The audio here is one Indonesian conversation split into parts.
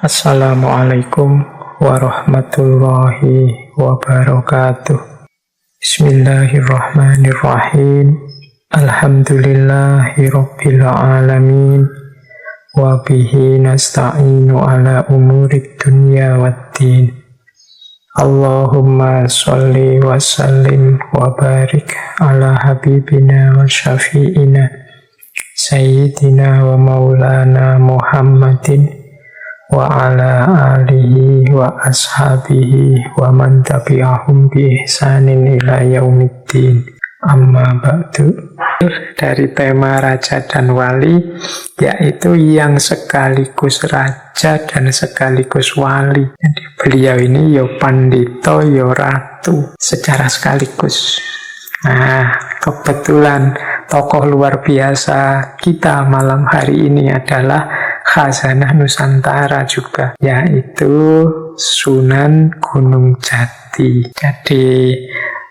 Assalamualaikum warahmatullahi wabarakatuh. Bismillahirrahmanirrahim. Alhamdulillahi rabbil alamin. Wa bihi nasta'inu ala umurid dunya waddin. Allahumma sholli wa sallim wa barik ala habibina wa syafi'ina Sayyidina wa maulana Muhammadin wa ala alihi wa ashabihi wa man tabi'ahum bi ihsanin ila yaumiddin. Amma ba'du. Dari tema Raja dan Wali, yaitu yang sekaligus raja dan sekaligus wali. Jadi beliau ini yo pandito yo ratu secara sekaligus. Nah, kebetulan tokoh luar biasa kita malam hari ini adalah Khazanah Nusantara juga, yaitu Sunan Gunung Jati. Jadi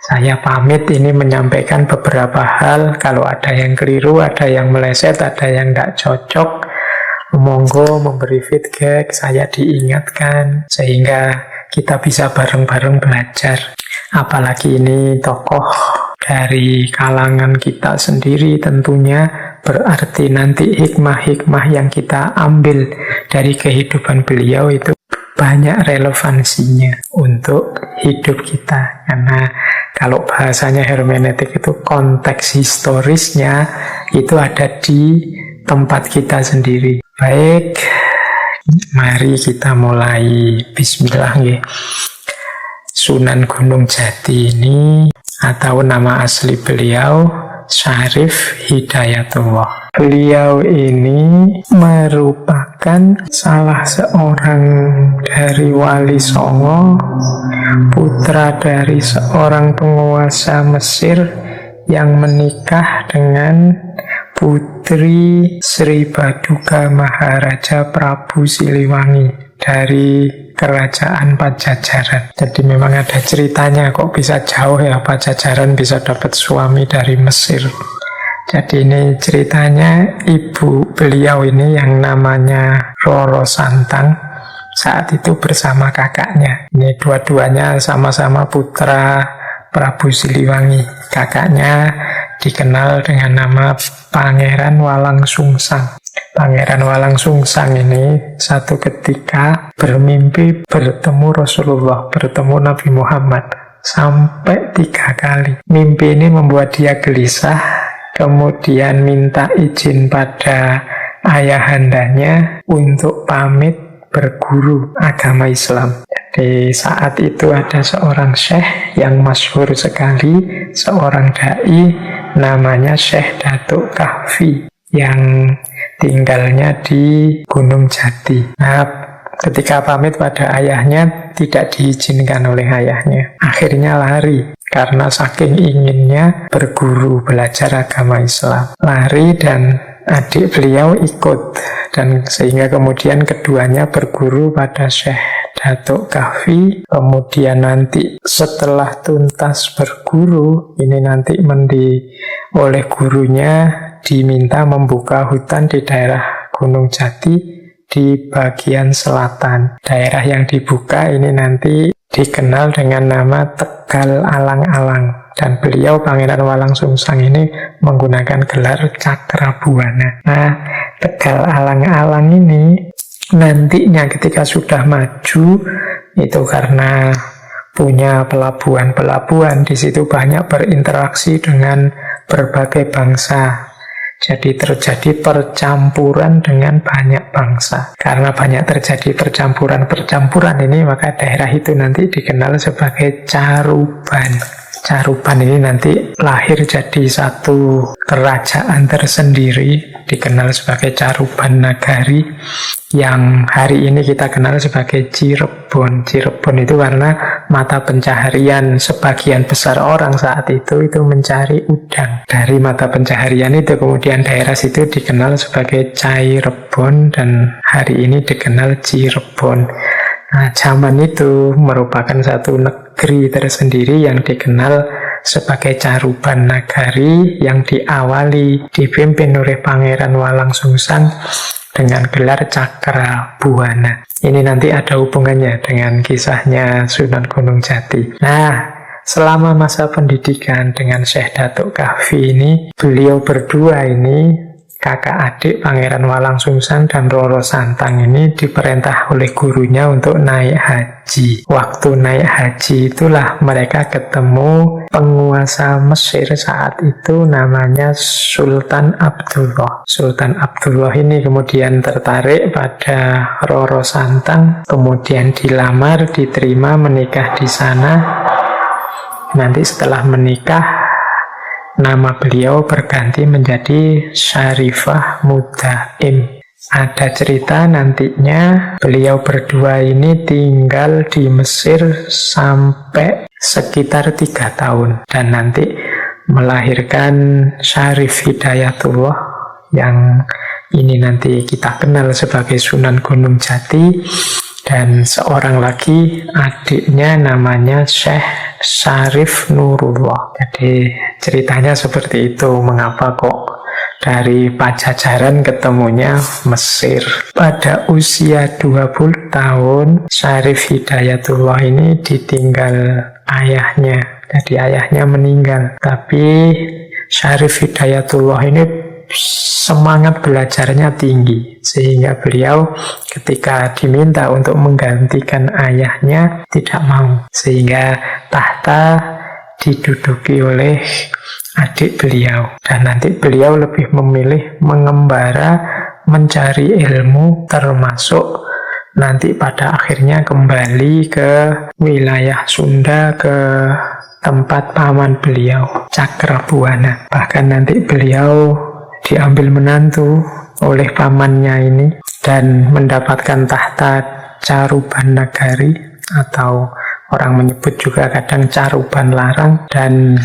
saya pamit ini menyampaikan beberapa hal. Kalau ada yang keliru, ada yang meleset, ada yang tidak cocok, monggo memberi feedback, saya diingatkan sehingga kita bisa bareng-bareng belajar. Apalagi ini tokoh dari kalangan kita sendiri, tentunya berarti nanti hikmah-hikmah yang kita ambil dari kehidupan beliau itu banyak relevansinya untuk hidup kita. Karena kalau bahasanya hermeneutik itu konteks historisnya itu ada di tempat kita sendiri. Baik, mari kita mulai. Bismillah. Sunan Gunung Jati ini atau nama asli beliau Syarif Hidayatullah. Beliau ini merupakan salah seorang dari Wali Songo, putra dari seorang penguasa Mesir yang menikah dengan putri Sri Baduga Maharaja Prabu Siliwangi dari Kerajaan Pajajaran. Jadi memang ada ceritanya kok bisa jauh ya Pajajaran bisa dapat suami dari Mesir. Jadi ini ceritanya ibu beliau ini yang namanya Roro Santang saat itu bersama kakaknya. Ini dua-duanya sama-sama putra Prabu Siliwangi. Kakaknya dikenal dengan nama Pangeran Walang Sungsang. Pangeran Walang Sungsang ini satu ketika bermimpi bertemu Rasulullah, bertemu Nabi Muhammad sampai 3 kali. Mimpi ini membuat dia gelisah, kemudian minta izin pada ayahandanya untuk pamit berguru agama Islam. Jadi saat itu ada seorang syekh yang masyhur sekali, seorang dai namanya Syekh Datuk Kahfi yang tinggalnya di Gunung Jati. Nah, ketika pamit pada ayahnya tidak diizinkan oleh ayahnya. Akhirnya lari karena saking inginnya berguru belajar agama Islam. Lari dan adik beliau ikut, dan sehingga kemudian keduanya berguru pada Syekh Datuk Kahfi. Kemudian nanti setelah tuntas berguru, ini nanti oleh gurunya diminta membuka hutan di daerah Gunung Jati di bagian selatan. Daerah yang dibuka ini nanti dikenal dengan nama Tegal Alang-alang. Dan beliau Pangeran Walang Sungsang ini menggunakan gelar Cakrabuana. Nah, Tegal Alang-alang ini nantinya ketika sudah maju, itu karena punya pelabuhan-pelabuhan, di situ banyak berinteraksi dengan berbagai bangsa. Jadi terjadi percampuran dengan banyak bangsa. Karena banyak terjadi percampuran ini, maka daerah itu nanti dikenal sebagai Caruban. Caruban ini nanti lahir jadi satu kerajaan tersendiri, dikenal sebagai Caruban Nagari, yang hari ini kita kenal sebagai Cirebon. Cirebon itu karena mata pencaharian sebagian besar orang saat itu mencari udang. Dari mata pencaharian itu kemudian daerah situ dikenal sebagai Cirebon dan hari ini dikenal Cirebon. Nah, zaman itu merupakan satu negeri tersendiri yang dikenal sebagai Caruban Nagari, yang dipimpin oleh Pangeran Walang Sungsang dengan gelar Cakrabuana. Ini nanti ada hubungannya dengan kisahnya Sunan Gunung Jati. Nah, selama masa pendidikan dengan Syekh Datuk Kahfi ini, beliau berdua ini, kakak adik Pangeran Walang Sungsang dan Roro Santang ini diperintah oleh gurunya untuk naik haji. Waktu naik haji itulah mereka ketemu penguasa Mesir saat itu namanya Sultan Abdullah. Sultan Abdullah ini kemudian tertarik pada Roro Santang, kemudian dilamar, diterima, menikah di sana. Nanti setelah menikah, nama beliau berganti menjadi Syarifah Mutaim. Ada cerita nantinya beliau berdua ini tinggal di Mesir sampai sekitar 3 tahun. Dan nanti melahirkan Syarif Hidayatullah yang ini nanti kita kenal sebagai Sunan Gunung Jati. Dan seorang lagi adiknya namanya Syekh Syarif Nurullah. Jadi ceritanya seperti itu, mengapa kok dari Pajajaran ketemunya Mesir. Pada usia 20 tahun Syarif Hidayatullah ini ditinggal ayahnya. Jadi ayahnya meninggal, tapi Syarif Hidayatullah ini semangat belajarnya tinggi, sehingga beliau ketika diminta untuk menggantikan ayahnya tidak mau, sehingga tahta diduduki oleh adik beliau. Dan nanti beliau lebih memilih mengembara, mencari ilmu, termasuk nanti pada akhirnya kembali ke wilayah Sunda, ke tempat paman beliau Cakrabuana. Bahkan nanti beliau diambil menantu oleh pamannya ini dan mendapatkan tahta Caruban Nagari, atau orang menyebut juga kadang Caruban Larang, dan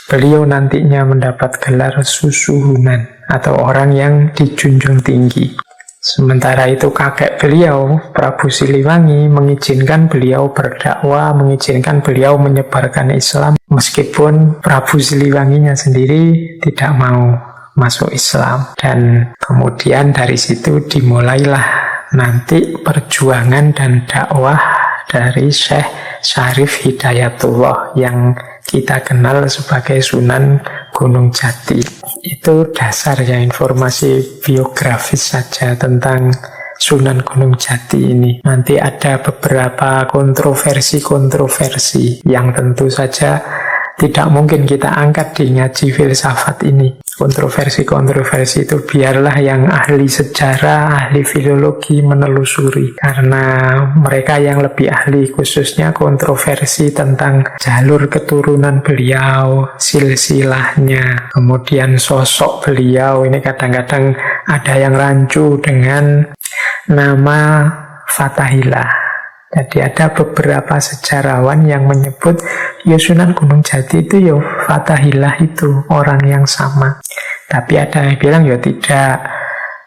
beliau nantinya mendapat gelar Susuhunan atau orang yang dijunjung tinggi. Sementara itu kakek beliau, Prabu Siliwangi, mengizinkan beliau berdakwah, mengizinkan beliau menyebarkan Islam, meskipun Prabu Siliwanginya sendiri tidak mau masuk Islam. Dan kemudian dari situ dimulailah nanti perjuangan dan dakwah dari Syekh Syarif Hidayatullah yang kita kenal sebagai Sunan Gunung Jati. Itu dasarnya, informasi biografis saja tentang Sunan Gunung Jati ini. Nanti ada beberapa kontroversi-kontroversi yang tentu saja tidak mungkin kita angkat di ngaji filsafat ini. Kontroversi-kontroversi itu biarlah yang ahli sejarah, ahli filologi menelusuri, karena mereka yang lebih ahli, khususnya kontroversi tentang jalur keturunan beliau, silsilahnya, kemudian sosok beliau. Ini kadang-kadang ada yang rancu dengan nama Fathahillah. Jadi ada beberapa sejarawan yang menyebut ya Sunan Gunung Jati itu ya Fathahillah itu orang yang sama. Tapi ada yang bilang ya tidak,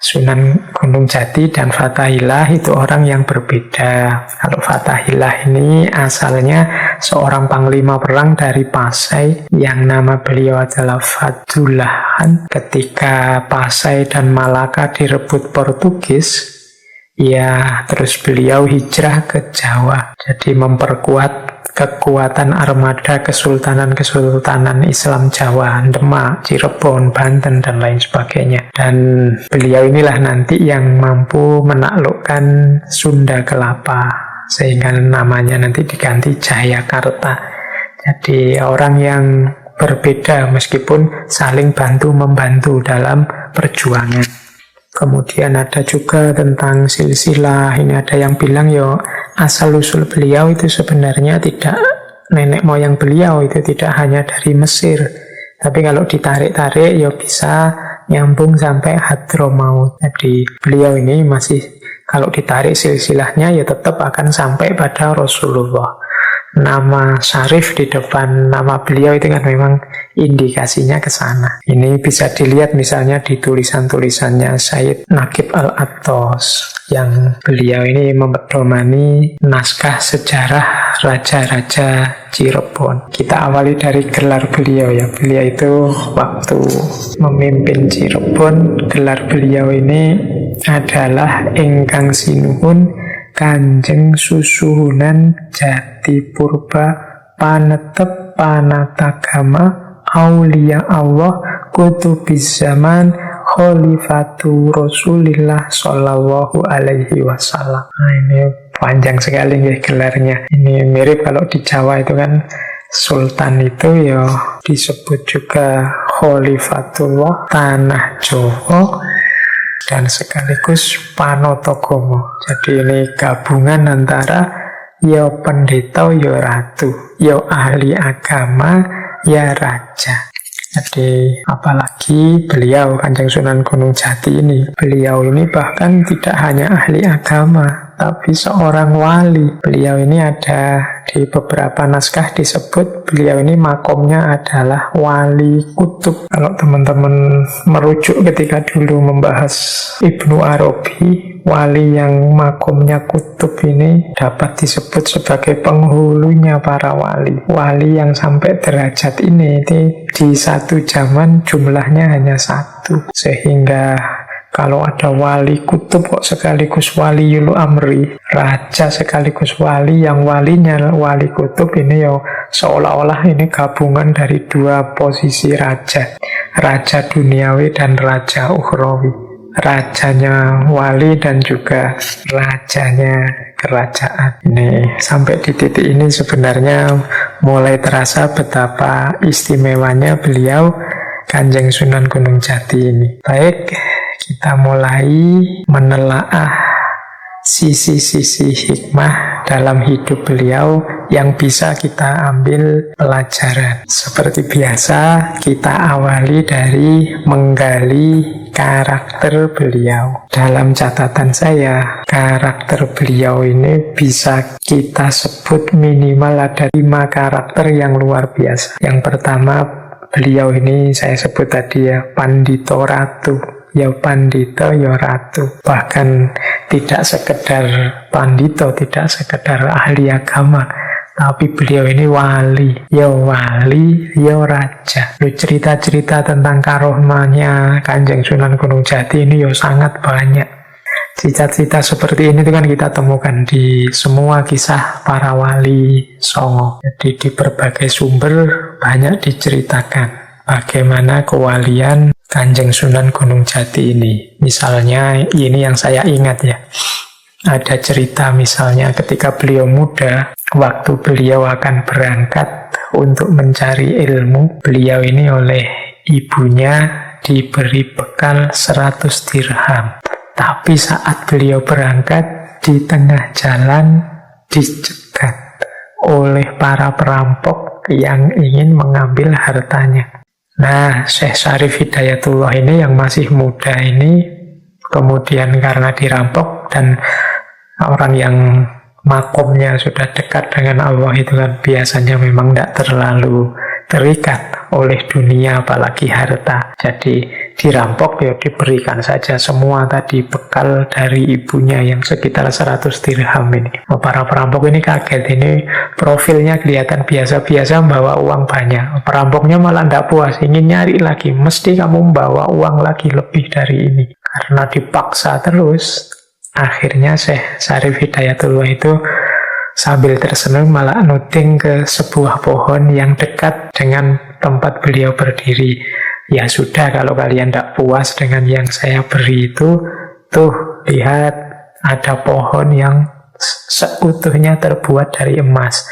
Sunan Gunung Jati dan Fathahillah itu orang yang berbeda. Kalau Fathahillah ini asalnya seorang panglima perang dari Pasai yang nama beliau adalah Fadulahan. Ketika Pasai dan Malaka direbut Portugis, ya terus beliau hijrah ke Jawa. Jadi memperkuat kekuatan armada kesultanan-kesultanan Islam Jawa, Demak, Cirebon, Banten, dan lain sebagainya. Dan beliau inilah nanti yang mampu menaklukkan Sunda Kelapa, sehingga namanya nanti diganti Jayakarta. Jadi orang yang berbeda meskipun saling bantu-membantu dalam perjuangan. Kemudian ada juga tentang silsilah. Ini ada yang bilang yo asal-usul beliau itu sebenarnya tidak, nenek moyang beliau itu tidak hanya dari Mesir, tapi kalau ditarik-tarik ya bisa nyambung sampai Hadramaut. Jadi beliau ini masih, kalau ditarik silsilahnya ya tetap akan sampai pada Rasulullah. Nama Syarif di depan nama beliau itu kan memang indikasinya ke sana. Ini bisa dilihat misalnya di tulisan-tulisannya Sayyid Naqib Al-Attas, yang beliau ini memedomani naskah sejarah raja-raja Cirebon. Kita awali dari gelar beliau ya. Beliau itu waktu memimpin Cirebon, gelar beliau ini adalah ingkang sinuhun Kanjeng Susuhunan Jati Purba Panetep Panatagama Aulia Allah Kutubiz Zaman Khalifatu Rasulillah Sallallahu Alaihi Wasallam. Nah, ini panjang sekali nih gelarnya. Ini mirip kalau di Jawa itu kan Sultan itu ya disebut juga Khalifatullah Tanah Jawa dan sekaligus Panatagomo. Jadi ini gabungan antara ya pendeta, ya ratu, ya ahli agama, ya raja. Jadi apalagi beliau Kanjeng Sunan Gunung Jati ini, beliau ini bahkan tidak hanya ahli agama, tapi seorang wali. Beliau ini ada di beberapa naskah disebut beliau ini makomnya adalah wali kutub. Kalau teman-teman merujuk ketika dulu membahas Ibnu Arabi, wali yang makomnya kutub ini dapat disebut sebagai penghulunya para wali. Wali yang sampai derajat ini di satu zaman jumlahnya hanya satu, sehingga kalau ada wali kutub kok sekaligus waliul amri, raja sekaligus wali, yang walinya wali kutub, ini ya seolah-olah ini gabungan dari dua posisi raja, raja duniawi dan raja ukhrawi, rajanya wali dan juga rajanya kerajaan. Ini sampai di titik ini sebenarnya mulai terasa betapa istimewanya beliau Kanjeng Sunan Gunung Jati ini. Baik, kita mulai menelaah sisi-sisi hikmah dalam hidup beliau yang bisa kita ambil pelajaran. Seperti biasa, kita awali dari menggali karakter beliau. Dalam catatan saya, karakter beliau ini bisa kita sebut minimal ada 5 karakter yang luar biasa. Yang pertama, beliau ini saya sebut tadi ya, Pandito Ratu. Ya pandito, ya ratu. Bahkan tidak sekedar pandito, tidak sekedar ahli agama, tapi beliau ini wali, ya raja. Cerita-cerita tentang karomahnya Kanjeng Sunan Gunung Jati ini ya sangat banyak. Cerita-cerita seperti ini kan kita temukan di semua kisah para wali songo. Jadi di berbagai sumber banyak diceritakan bagaimana kewalian Kanjeng Sunan Gunung Jati ini. Misalnya ini yang saya ingat ya, ada cerita misalnya ketika beliau muda, waktu beliau akan berangkat untuk mencari ilmu, beliau ini oleh ibunya diberi bekal 100 dirham. Tapi saat beliau berangkat, di tengah jalan dicegat oleh para perampok yang ingin mengambil hartanya. Nah, Syekh Syarif Hidayatullah ini yang masih muda ini, kemudian karena dirampok dan orang yang makomnya sudah dekat dengan Allah itu kan biasanya memang tidak terlalu terikat oleh dunia apalagi harta. Jadi dirampok ya diberikan saja semua tadi bekal dari ibunya yang sekitar 100 dirham ini. Para perampok ini kaget, ini profilnya kelihatan biasa-biasa membawa uang banyak. Perampoknya malah tidak puas, ingin nyari lagi, mesti kamu membawa uang lagi lebih dari ini. Karena dipaksa terus, akhirnya Syekh Syarif Hidayatullah itu sambil tersenyum malah nuding ke sebuah pohon yang dekat dengan tempat beliau berdiri. Ya sudah, kalau kalian tidak puas dengan yang saya beri itu, tuh lihat ada pohon yang seutuhnya terbuat dari emas.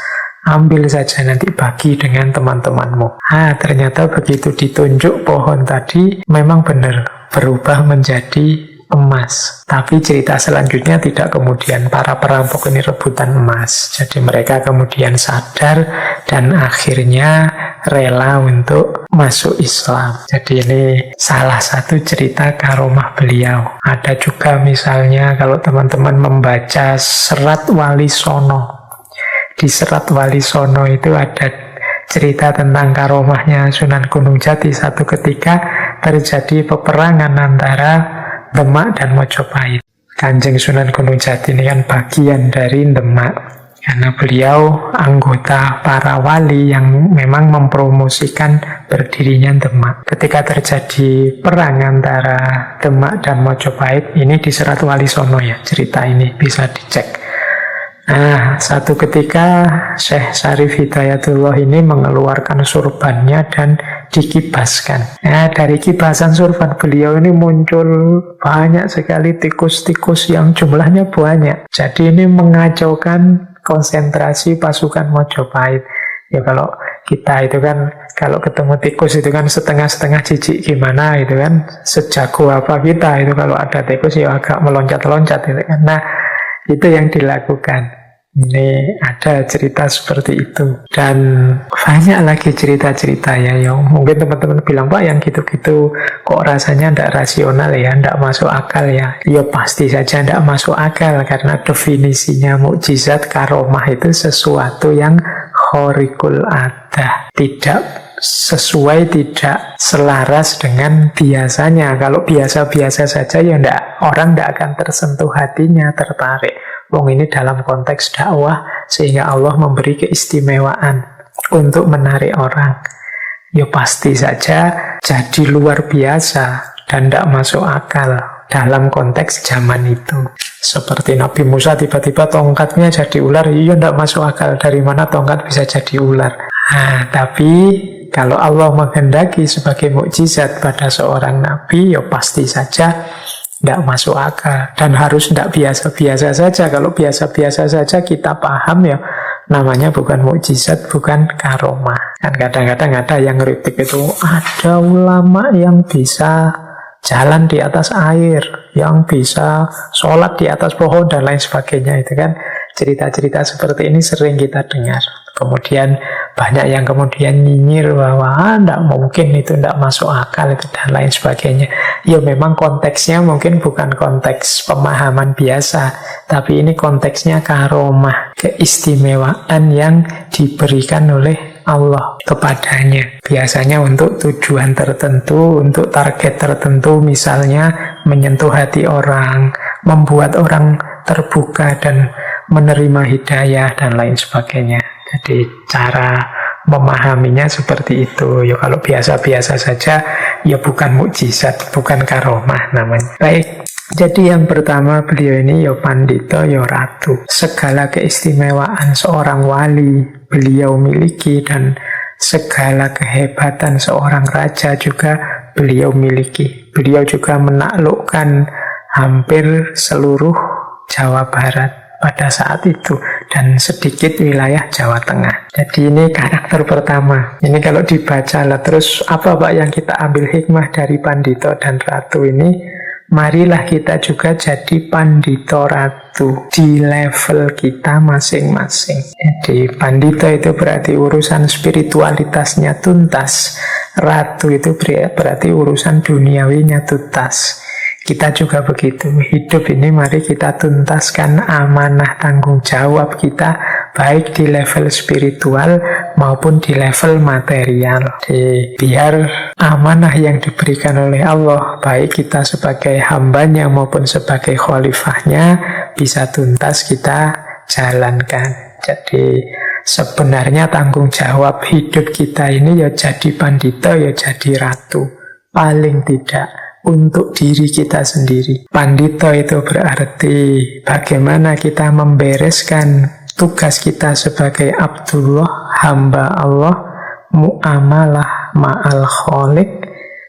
Ambil saja nanti bagi dengan teman-temanmu. Ternyata begitu ditunjuk pohon tadi, memang benar berubah menjadi emas. Tapi cerita selanjutnya tidak kemudian para perampok ini rebutan emas. Jadi mereka kemudian sadar dan akhirnya rela untuk masuk Islam. Jadi ini salah satu cerita karomah beliau. Ada juga misalnya kalau teman-teman membaca Serat Wali Sono. Di Serat Wali Sono itu ada cerita tentang karomahnya Sunan Gunung Jati. Satu ketika terjadi peperangan antara Demak dan Mojopahit. Kanjeng Sunan Gunung Jati ini kan bagian dari Demak. karena beliau anggota para wali yang memang mempromosikan berdirinya Demak. Ketika terjadi perang antara Demak dan Mojopahit, ini di Serat Wali Songo ya, cerita ini bisa dicek. Nah, satu ketika Syekh Syarif Hidayatullah ini mengeluarkan surbannya dan dikibaskan. Nah, dari kibasan surban beliau ini muncul banyak sekali tikus-tikus yang jumlahnya banyak. Jadi ini mengacaukan konsentrasi pasukan Mojopahit. Ya kalau kita itu kan, kalau ketemu tikus itu kan setengah-setengah jijik gimana itu kan, sejago apa kita itu kalau ada tikus ya agak meloncat-loncat itu kan. Nah, itu yang dilakukan. Ini ada cerita seperti itu. Dan banyak lagi cerita-cerita ya, yang mungkin teman-teman bilang, Pak, yang gitu-gitu kok rasanya tidak rasional ya, tidak masuk akal ya. Ya pasti saja tidak masuk akal, karena definisinya mukjizat karomah itu sesuatu yang khorikul adah, tidak sesuai, tidak selaras dengan biasanya. Kalau biasa-biasa saja ya orang tidak akan tersentuh hatinya, tertarik. Wong ini dalam konteks dakwah, sehingga Allah memberi keistimewaan untuk menarik orang. Ya pasti saja jadi luar biasa dan tidak masuk akal dalam konteks zaman itu. Seperti Nabi Musa tiba-tiba tongkatnya jadi ular, iya tidak masuk akal. Dari mana tongkat bisa jadi ular? Nah, tapi kalau Allah menghendaki sebagai mukjizat pada seorang nabi, ya pasti saja tidak masuk akal. Dan harus tidak biasa-biasa saja. Kalau biasa-biasa saja kita paham ya, namanya bukan mukjizat, bukan karomah. Kan kadang-kadang ada yang kritik itu, ada ulama yang bisa jalan di atas air, yang bisa sholat di atas pohon dan lain sebagainya. Itu kan cerita-cerita seperti ini sering kita dengar. Kemudian banyak yang kemudian nyinyir bahwa tidak mungkin, itu tidak masuk akal itu dan lain sebagainya. Ya memang konteksnya mungkin bukan konteks pemahaman biasa, tapi ini konteksnya karomah, keistimewaan yang diberikan oleh Allah kepadanya. Biasanya untuk tujuan tertentu, untuk target tertentu, misalnya menyentuh hati orang, membuat orang terbuka dan menerima hidayah dan lain sebagainya. Jadi cara memahaminya seperti itu. Ya kalau biasa-biasa saja, ya bukan mukjizat, bukan karomah namanya. Baik, jadi yang pertama beliau ini ya pandita, ya ratu. Segala keistimewaan seorang wali beliau miliki, dan segala kehebatan seorang raja juga beliau miliki. Beliau juga menaklukkan hampir seluruh Jawa Barat pada saat itu, dan sedikit wilayah Jawa Tengah. Jadi ini karakter pertama. Ini kalau dibaca lah, terus apa Pak yang kita ambil hikmah dari pandito dan ratu ini? Marilah kita juga jadi pandito ratu di level kita masing-masing. Jadi pandito itu berarti urusan spiritualitasnya tuntas, ratu itu berarti urusan duniawinya tuntas. Kita juga begitu. Hidup ini mari kita tuntaskan amanah tanggung jawab kita, baik di level spiritual maupun di level material. Jadi, biar amanah yang diberikan oleh Allah, baik kita sebagai hambanya maupun sebagai khalifahnya, bisa tuntas kita jalankan. Jadi sebenarnya tanggung jawab hidup kita ini ya jadi pandita, ya jadi ratu. Paling tidak untuk diri kita sendiri. Pandita itu berarti bagaimana kita membereskan tugas kita sebagai Abdullah, hamba Allah, muamalah ma'al khaliq.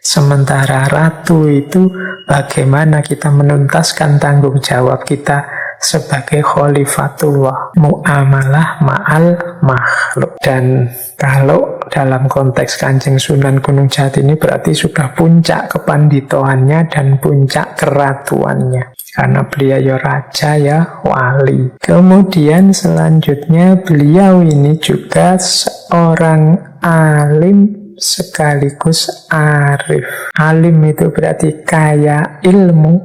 Sementara ratu itu bagaimana kita menuntaskan tanggung jawab kita sebagai khalifatullah, muamalah ma'al makhluk. Dan kalau dalam konteks Kanjeng Sunan Gunung Jati ini berarti sudah puncak kepanditoannya dan puncak keratuannya, karena beliau ya raja, ya wali. Kemudian selanjutnya beliau ini juga seorang alim sekaligus arif. Alim itu berarti kaya ilmu,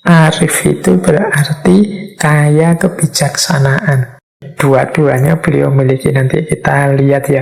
arif itu berarti kaya kebijaksanaan. Dua-duanya beliau miliki. Nanti kita lihat ya,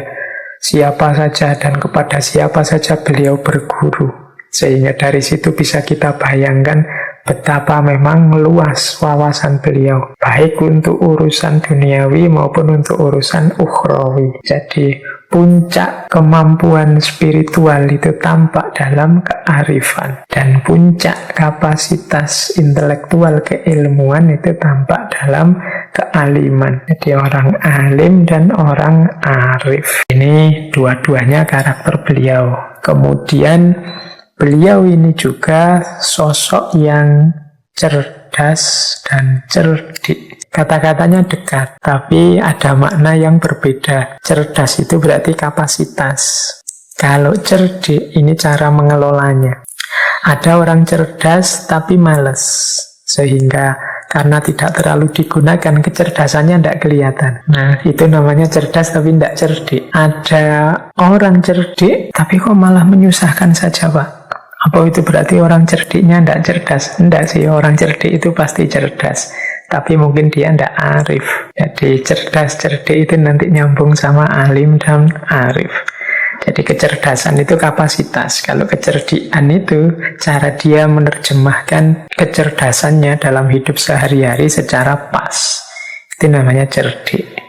siapa saja dan kepada siapa saja beliau berguru. Sehingga dari situ bisa kita bayangkan betapa memang luas wawasan beliau, baik untuk urusan duniawi maupun untuk urusan ukhrawi. Jadi puncak kemampuan spiritual itu tampak dalam kearifan, dan puncak kapasitas intelektual keilmuan itu tampak dalam kealiman. Jadi orang alim dan orang arif. Ini dua-duanya karakter beliau. Kemudian beliau ini juga sosok yang cerdas dan cerdik. Kata-katanya dekat, tapi ada makna yang berbeda. Cerdas itu berarti kapasitas. Kalau cerdik, ini cara mengelolanya. Ada orang cerdas tapi malas, sehingga karena tidak terlalu digunakan, kecerdasannya tidak kelihatan. Nah, itu namanya cerdas tapi tidak cerdik. Ada orang cerdik tapi kok malah menyusahkan saja, Pak. Apa itu berarti orang cerdiknya tidak cerdas? Tidak sih, orang cerdik itu pasti cerdas, tapi mungkin dia tidak arif. Jadi cerdas, cerdik itu nanti nyambung sama alim dan arif. Jadi kecerdasan itu kapasitas. Kalau kecerdikan itu cara dia menerjemahkan kecerdasannya dalam hidup sehari-hari secara pas. Itu namanya cerdik.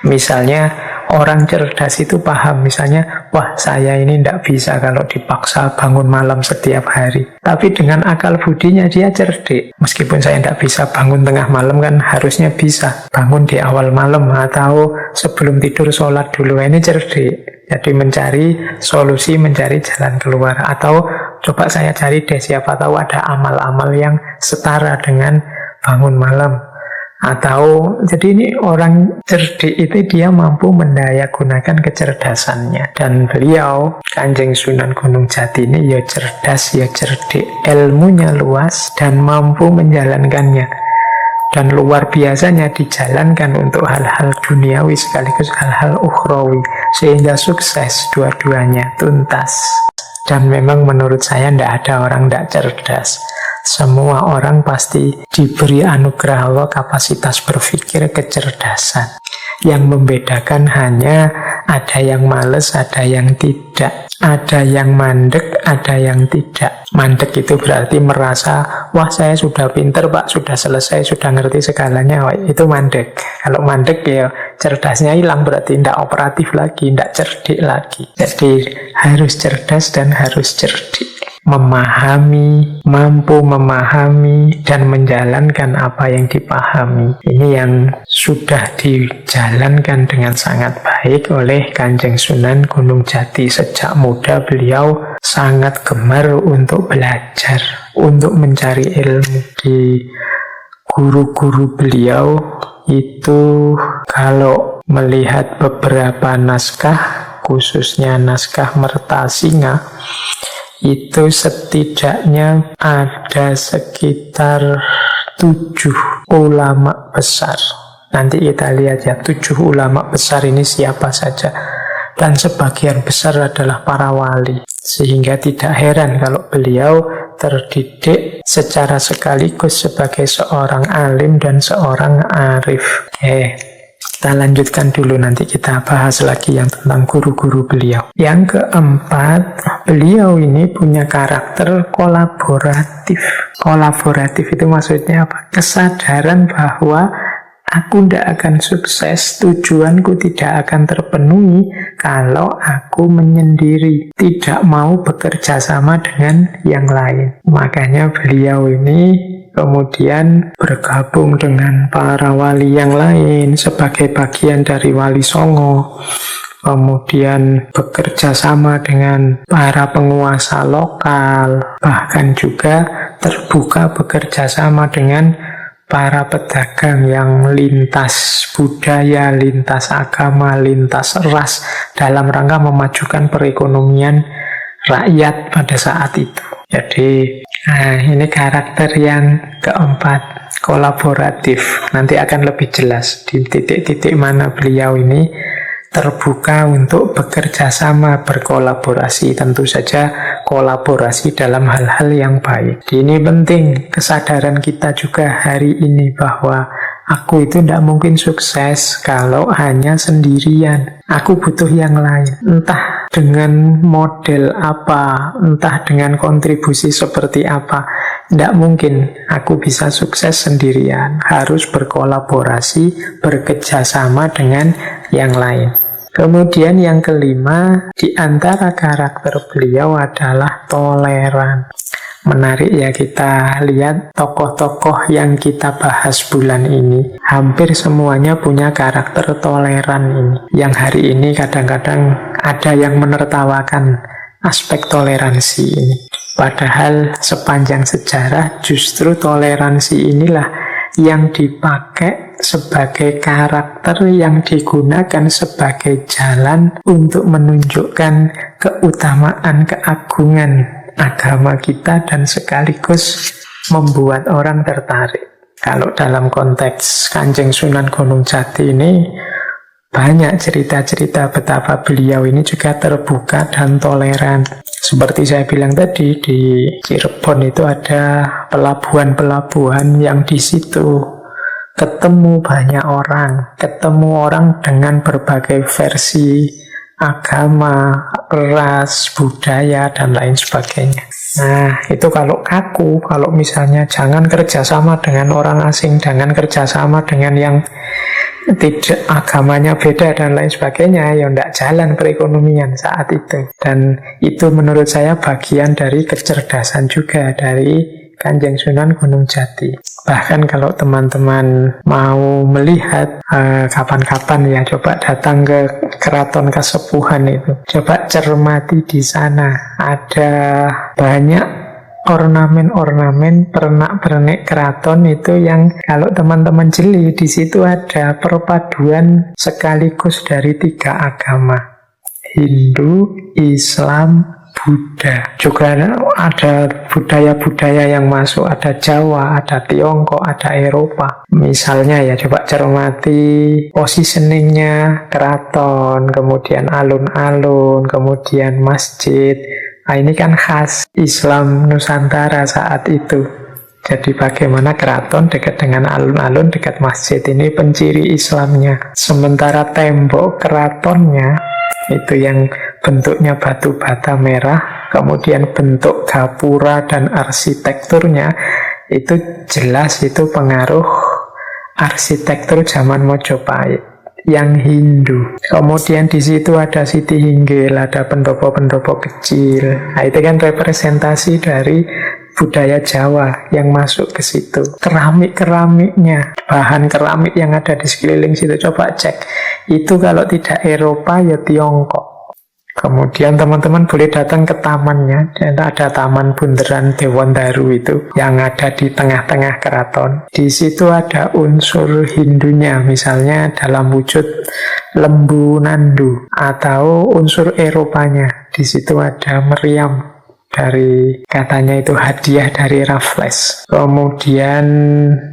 Misalnya orang cerdas itu paham, misalnya, wah saya ini tidak bisa kalau dipaksa bangun malam setiap hari. Tapi dengan akal budinya dia cerdik. Meskipun saya tidak bisa bangun tengah malam, kan harusnya bisa bangun di awal malam atau sebelum tidur sholat dulu. Ini cerdik. Jadi mencari solusi, mencari jalan keluar. Atau coba saya cari deh, siapa tahu ada amal-amal yang setara dengan bangun malam. Atau jadi ini orang cerdik itu dia mampu mendayagunakan kecerdasannya. Dan beliau Kanjeng Sunan Gunung Jati ini ya cerdas, ya cerdik, ilmunya luas dan mampu menjalankannya. Dan luar biasanya dijalankan untuk hal-hal duniawi sekaligus hal-hal ukhrawi, sehingga sukses dua-duanya, tuntas. Dan memang menurut saya tidak ada orang tidak cerdas. Semua orang pasti diberi anugerah Allah kapasitas berpikir, kecerdasan. Yang membedakan hanya ada yang males, ada yang tidak. Ada yang mandek, ada yang tidak. Mandek itu berarti merasa, wah saya sudah pinter Pak, sudah selesai, sudah ngerti segalanya. Wah, itu mandek. Kalau mandek ya cerdasnya hilang, berarti tidak operatif lagi, tidak cerdik lagi. Jadi harus cerdas dan harus cerdik. Memahami, mampu memahami dan menjalankan apa yang dipahami. Ini yang sudah dijalankan dengan sangat baik oleh Kanjeng Sunan Gunung Jati. Sejak muda beliau sangat gemar untuk belajar, untuk mencari ilmu. Di guru-guru beliau itu kalau melihat beberapa naskah, khususnya naskah Mertasinga, itu setidaknya ada sekitar 7 ulama besar. Nanti kita lihat ya, 7 ulama besar ini siapa saja. Dan sebagian besar adalah para wali. Sehingga tidak heran kalau beliau terdidik secara sekaligus sebagai seorang alim dan seorang arif. Kita lanjutkan dulu, nanti kita bahas lagi yang tentang guru-guru beliau. Yang keempat, beliau ini punya karakter kolaboratif. Kolaboratif itu maksudnya apa? Kesadaran bahwa aku tidak akan sukses, tujuanku tidak akan terpenuhi kalau aku menyendiri, tidak mau bekerja sama dengan yang lain. Makanya beliau ini kemudian bergabung dengan para wali yang lain sebagai bagian dari Wali Songo. Kemudian bekerja sama dengan para penguasa lokal. Bahkan juga terbuka bekerja sama dengan para pedagang yang lintas budaya, lintas agama, lintas ras dalam rangka memajukan perekonomian rakyat pada saat itu. Jadi ini karakter yang keempat, kolaboratif. Nanti akan lebih jelas di titik-titik mana beliau ini terbuka untuk bekerja sama, berkolaborasi. Tentu saja kolaborasi dalam hal-hal yang baik. Ini penting kesadaran kita juga hari ini bahwa Aku itu tidak mungkin sukses kalau hanya sendirian. Aku butuh yang lain. Entah dengan model apa, entah dengan kontribusi seperti apa. Tidak mungkin aku bisa sukses sendirian. Harus berkolaborasi, bekerjasama dengan yang lain. Kemudian yang kelima, di antara karakter beliau adalah toleran. Menarik ya, kita lihat tokoh-tokoh yang kita bahas bulan ini hampir semuanya punya karakter toleran ini. Yang hari ini kadang-kadang ada yang menertawakan aspek toleransi ini. Padahal sepanjang sejarah justru toleransi inilah yang dipakai sebagai karakter yang digunakan sebagai jalan untuk menunjukkan keutamaan, keagungan agama kita dan sekaligus membuat orang tertarik. Kalau dalam konteks Kanjeng Sunan Gunung Jati ini banyak cerita-cerita betapa beliau ini juga terbuka dan toleran. Seperti saya bilang tadi, di Cirebon itu ada pelabuhan-pelabuhan yang di situ ketemu banyak orang, dengan berbagai versi agama, ras, budaya, dan lain sebagainya. Nah, itu kalau kaku, kalau misalnya jangan kerjasama dengan orang asing, jangan kerjasama dengan yang tidak agamanya beda dan lain sebagainya, ya tidak jalan perekonomian saat itu. Dan itu menurut saya bagian dari kecerdasan juga dari Kanjeng Sunan Gunung Jati. Bahkan kalau teman-teman mau melihat kapan-kapan ya, coba datang ke Keraton Kasepuhan itu. Coba cermati di sana. Ada banyak ornamen-ornamen pernak-pernik keraton itu yang kalau teman-teman jeli, di situ ada perpaduan sekaligus dari 3 agama. Hindu, Islam, Buddha. Juga ada budaya-budaya yang masuk, ada Jawa, ada Tiongkok, ada Eropa. Misalnya ya, coba cermati positioningnya keraton, kemudian alun-alun, kemudian masjid. Nah, ini kan khas Islam Nusantara saat itu. Jadi bagaimana keraton dekat dengan alun-alun, dekat masjid, ini penciri Islamnya. Sementara tembok keratonnya itu yang bentuknya batu bata merah, kemudian bentuk gapura dan arsitekturnya itu jelas itu pengaruh arsitektur zaman Mojopahit yang Hindu. Kemudian di situ ada Siti Hinggil, ada pendopo-pendopo kecil. Nah, itu kan representasi dari budaya Jawa yang masuk ke situ. Keramik-keramiknya, bahan keramik yang ada di sekeliling situ, coba cek. Itu kalau tidak Eropa ya Tiongkok. Kemudian teman-teman boleh datang ke tamannya. Dan ada Taman Bundaran Dewandaru itu yang ada di tengah-tengah keraton. Di situ ada unsur Hindunya, misalnya dalam wujud lembu nandu, atau unsur Eropanya. Di situ ada meriam, dari katanya itu hadiah dari Raffles. Kemudian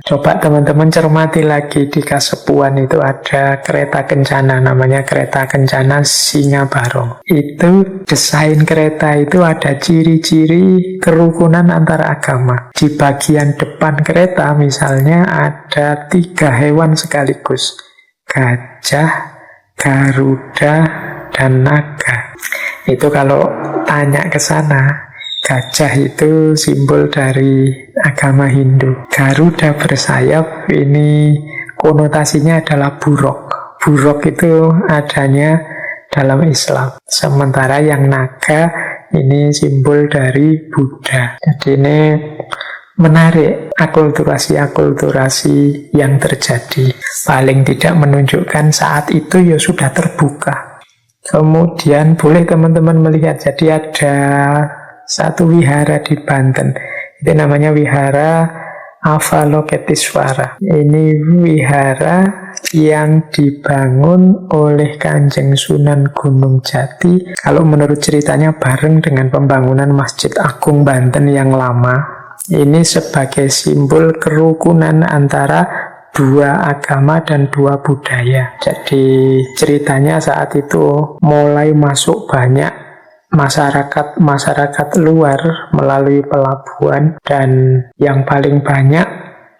coba teman-teman cermati lagi di Kasepuhan itu ada kereta kencana, namanya kereta kencana Singa Barong. Itu desain kereta itu ada ciri-ciri kerukunan antar agama. Di bagian depan kereta misalnya ada 3 hewan sekaligus, gajah, garuda, dan naga. Itu kalau tanya ke sana, gajah itu simbol dari agama Hindu. Garuda bersayap ini konotasinya adalah buruk. Buruk itu adanya dalam Islam. Sementara yang naga ini simbol dari Buddha. Jadi ini menarik akulturasi-akulturasi yang terjadi. Paling tidak menunjukkan saat itu ya sudah terbuka. Kemudian boleh teman-teman melihat, jadi ada satu wihara di Banten, itu namanya wihara Avalokitesvara. Ini wihara yang dibangun oleh Kanjeng Sunan Gunung Jati. Kalau menurut ceritanya bareng dengan pembangunan Masjid Agung Banten yang lama. Ini sebagai simbol kerukunan antara 2 agama dan 2 budaya. Jadi ceritanya saat itu mulai masuk banyak masyarakat luar melalui pelabuhan, dan yang paling banyak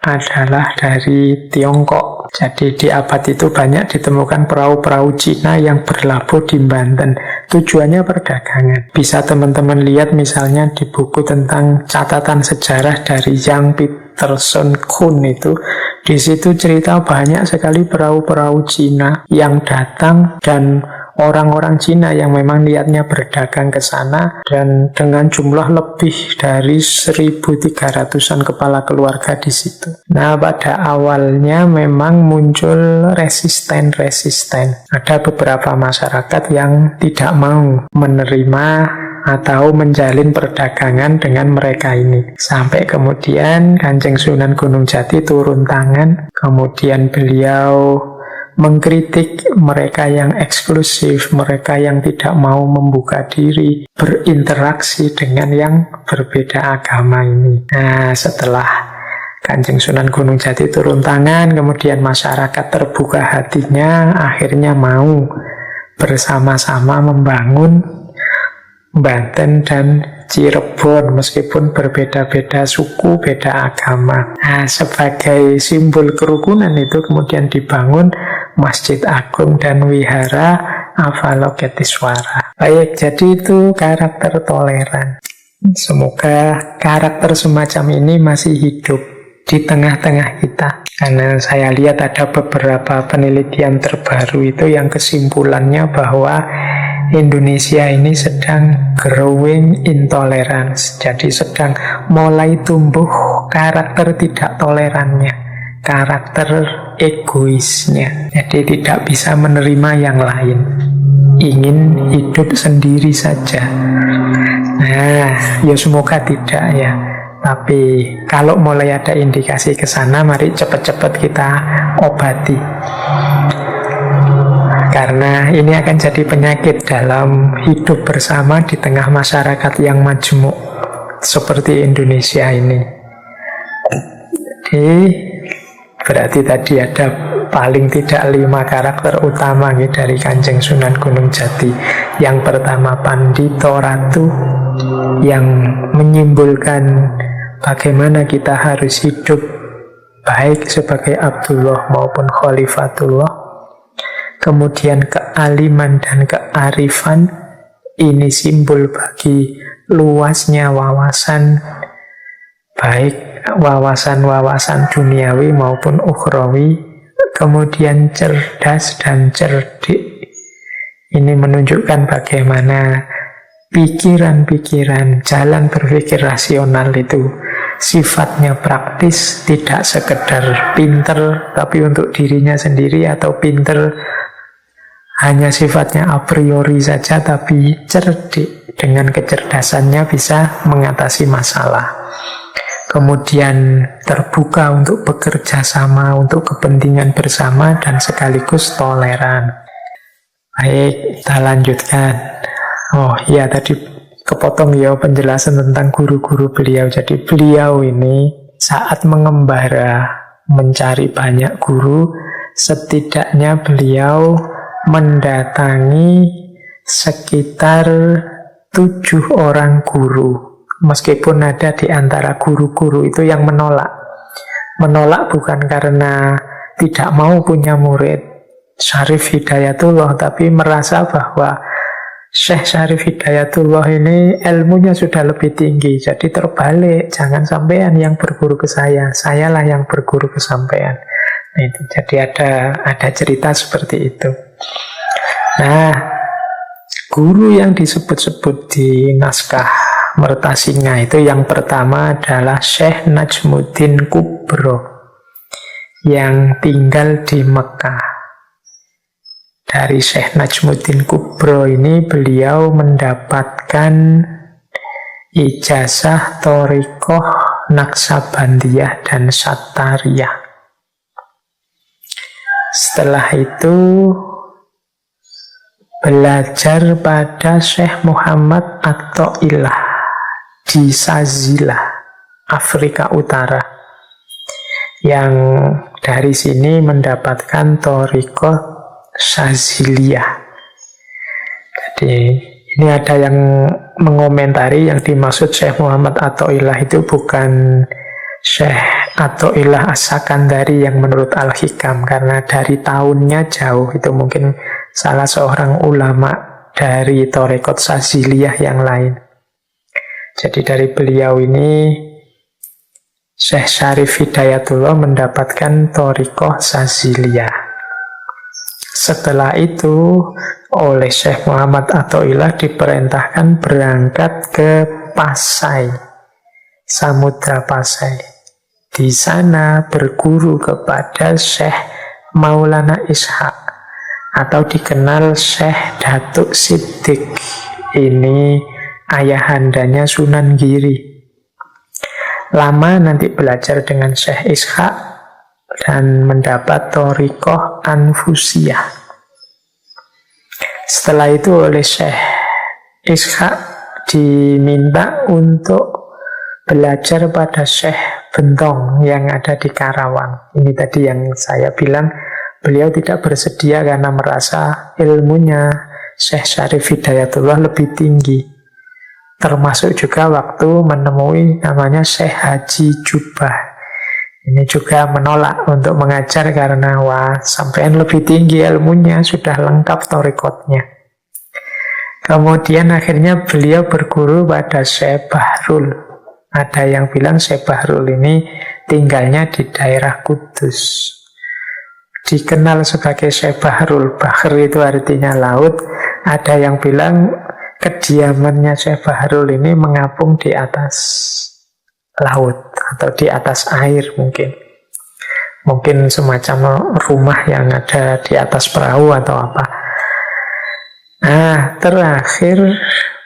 adalah dari Tiongkok. Jadi di abad itu banyak ditemukan perahu-perahu Cina yang berlabuh di Banten. Tujuannya perdagangan. Bisa teman-teman lihat misalnya di buku tentang catatan sejarah dari Yang Peterson Kuhn itu. Di situ cerita banyak sekali perahu-perahu Cina yang datang dan orang-orang Cina yang memang niatnya berdagang ke sana, dan dengan jumlah lebih dari 1.300-an kepala keluarga di situ. Nah, pada awalnya memang muncul resisten. Ada beberapa masyarakat yang tidak mau menerima atau menjalin perdagangan dengan mereka ini. Sampai kemudian Kanjeng Sunan Gunung Jati turun tangan, kemudian beliau mengkritik mereka yang eksklusif, mereka yang tidak mau membuka diri, berinteraksi dengan yang berbeda agama ini. Nah, setelah Kanjeng Sunan Gunung Jati turun tangan, kemudian masyarakat terbuka hatinya, akhirnya mau bersama-sama membangun Banten dan Cirebon, meskipun berbeda-beda suku, beda agama. Nah, sebagai simbol kerukunan itu kemudian dibangun Masjid Agung dan Wihara Avalokiteswara. Baik, jadi itu karakter toleran. Semoga karakter semacam ini masih hidup di tengah-tengah kita. Karena saya lihat ada beberapa penelitian terbaru itu yang kesimpulannya bahwa Indonesia ini sedang growing intolerance. Jadi sedang mulai tumbuh karakter tidak tolerannya, karakter egoisnya. Jadi tidak bisa menerima yang lain, ingin hidup sendiri saja. Nah, ya semoga tidak ya. Tapi kalau mulai ada indikasi ke sana, mari cepat-cepat kita obati. Karena ini akan jadi penyakit dalam hidup bersama di tengah masyarakat yang majemuk seperti Indonesia ini. Jadi berarti tadi ada paling tidak 5 karakter utama nih dari Kanjeng Sunan Gunung Jati. Yang pertama Pandito Ratu, yang menyimbolkan bagaimana kita harus hidup baik sebagai Abdullah maupun Khalifatullah. Kemudian kealiman dan kearifan, ini simbol bagi luasnya wawasan, baik wawasan-wawasan duniawi maupun ukhrawi. Kemudian cerdas dan cerdik, ini menunjukkan bagaimana pikiran-pikiran, jalan berpikir rasional itu sifatnya praktis, tidak sekedar pinter tapi untuk dirinya sendiri, atau pinter hanya sifatnya a priori saja, tapi cerdik, dengan kecerdasannya bisa mengatasi masalah. Kemudian terbuka untuk bekerja sama, untuk kepentingan bersama, dan sekaligus toleran. Baik, kita lanjutkan. Oh iya, tadi kepotong ya penjelasan tentang guru-guru beliau. Jadi beliau ini saat mengembara mencari banyak guru, setidaknya beliau mendatangi sekitar 7 orang guru. Meskipun ada di antara guru-guru itu yang menolak. Menolak bukan karena tidak mau punya murid Syarif Hidayatullah, tapi merasa bahwa Syekh Syarif Hidayatullah ini ilmunya sudah lebih tinggi. Jadi terbalik, jangan sampean yang berguru ke saya, sayalah yang berguru ke sampean. Nah, itu jadi ada cerita seperti itu. Nah, guru yang disebut-sebut di naskah Mertasinga itu yang pertama adalah Syekh Najmuddin Kubro yang tinggal di Mekah. Dari Syekh Najmuddin Kubro ini beliau mendapatkan ijazah Thorikoh, Naksabandiyah, dan Sattariyah. Setelah itu belajar pada Syekh Muhammad At-To'ilah di Sazila, Afrika Utara, yang dari sini mendapatkan Thorikoh Saziliyah. Jadi ini ada yang mengomentari yang dimaksud Syekh Muhammad At-To'ilah itu bukan Syekh Athaillah As-Sakandari yang menurut Al-Hikam, karena dari tahunnya jauh, itu mungkin salah seorang ulama dari Thariqat Saziliyah yang lain. Jadi dari beliau ini Syekh Syarif Hidayatullah mendapatkan Thariqah Saziliyah. Setelah itu oleh Syekh Muhammad Athaillah diperintahkan berangkat ke Pasai, Samudra Pasai. Di sana berguru kepada Syekh Maulana Ishaq atau dikenal Syekh Datuk Siddiq. Ini ayahandanya Sunan Giri. Lama nanti belajar dengan Syekh Ishaq dan mendapat Thariqah Anfusiyah. Setelah itu oleh Syekh Ishaq diminta untuk belajar pada Syekh Bentong yang ada di Karawang. Ini tadi yang saya bilang, beliau tidak bersedia karena merasa ilmunya Syekh Syarif Hidayatullah lebih tinggi. Termasuk juga waktu menemui namanya Syekh Haji Jubah. Ini juga menolak untuk mengajar karena wah, sampean lebih tinggi ilmunya, sudah lengkap thariqatnya. Kemudian akhirnya beliau berguru pada Syekh Bahrul. Ada yang bilang Syekh Bahrul ini tinggalnya di daerah Kudus. Dikenal sebagai Syekh Bahrul. Bahr itu artinya laut. Ada yang bilang kediamannya Syekh Bahrul ini mengapung di atas laut atau di atas air mungkin. Mungkin semacam rumah yang ada di atas perahu atau apa. Nah, terakhir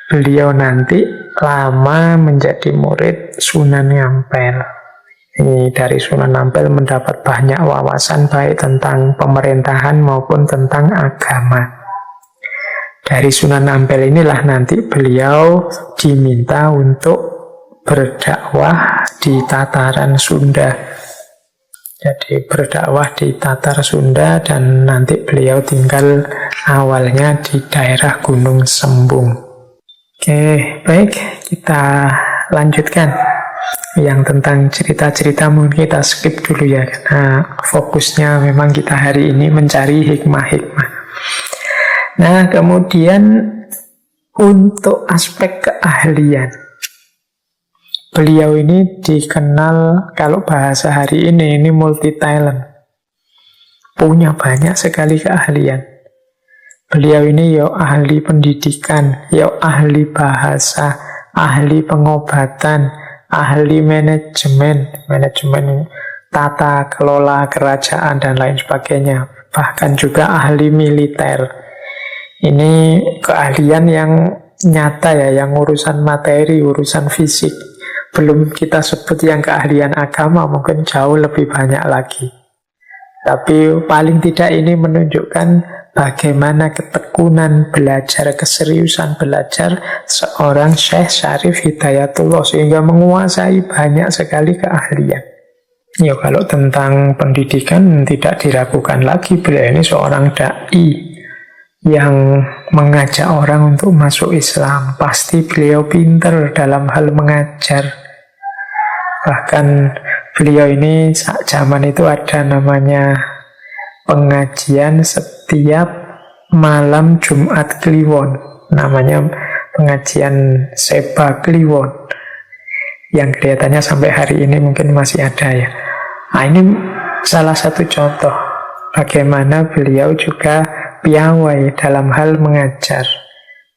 beliau nanti lama menjadi murid Sunan Ampel. Ini dari Sunan Ampel mendapat banyak wawasan baik tentang pemerintahan maupun tentang agama. Dari Sunan Ampel inilah nanti beliau diminta untuk berdakwah di tataran Sunda. Jadi berdakwah di Tatar Sunda dan nanti beliau tinggal awalnya di daerah Gunung Sembung. Oke, baik, kita lanjutkan. Yang tentang cerita-cerita mungkin kita skip dulu ya, karena fokusnya memang kita hari ini mencari hikmah-hikmah. Nah, kemudian untuk aspek keahlian, beliau ini dikenal, kalau bahasa hari ini multi talent. Punya banyak sekali keahlian. Beliau ini ya ahli pendidikan, ya ahli bahasa, ahli pengobatan, ahli manajemen tata kelola kerajaan dan lain sebagainya. Bahkan juga ahli militer. Ini keahlian yang nyata ya, yang urusan materi, urusan fisik. Belum kita sebut yang keahlian agama, mungkin jauh lebih banyak lagi. Tapi paling tidak ini menunjukkan bagaimana ketekunan belajar, keseriusan belajar seorang Syekh Syarif Hidayatullah sehingga menguasai banyak sekali keahlian. Ya, kalau tentang pendidikan tidak diragukan lagi, beliau ini seorang da'i yang mengajak orang untuk masuk Islam. Pasti beliau pintar dalam hal mengajar. Bahkan beliau ini saat zaman itu ada namanya pengajian setiap malam Jumat Kliwon, namanya pengajian Seba Kliwon, yang kelihatannya sampai hari ini mungkin masih ada ya. Nah, ini salah satu contoh bagaimana beliau juga piawai dalam hal mengajar.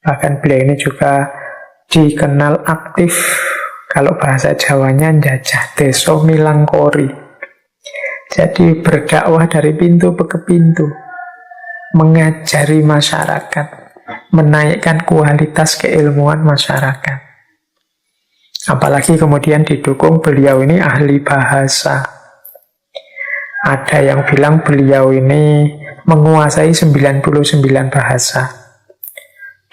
Bahkan beliau ini juga dikenal aktif, kalau bahasa Jawanya njajah deso milangkori. Jadi berdakwah dari pintu ke pintu, mengajari masyarakat, menaikkan kualitas keilmuan masyarakat. Apalagi kemudian didukung beliau ini ahli bahasa. Ada yang bilang beliau ini menguasai 99 bahasa.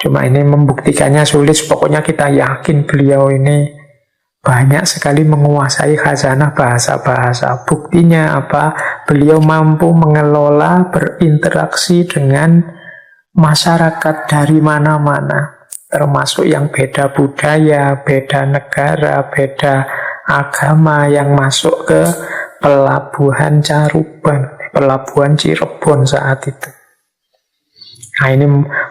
Cuma ini membuktikannya sulit, pokoknya kita yakin beliau ini banyak sekali menguasai khazanah bahasa-bahasa. Buktinya apa? Beliau mampu mengelola, berinteraksi dengan masyarakat dari mana-mana, termasuk yang beda budaya, beda negara, beda agama yang masuk ke pelabuhan Caruban, pelabuhan Cirebon saat itu. Nah, ini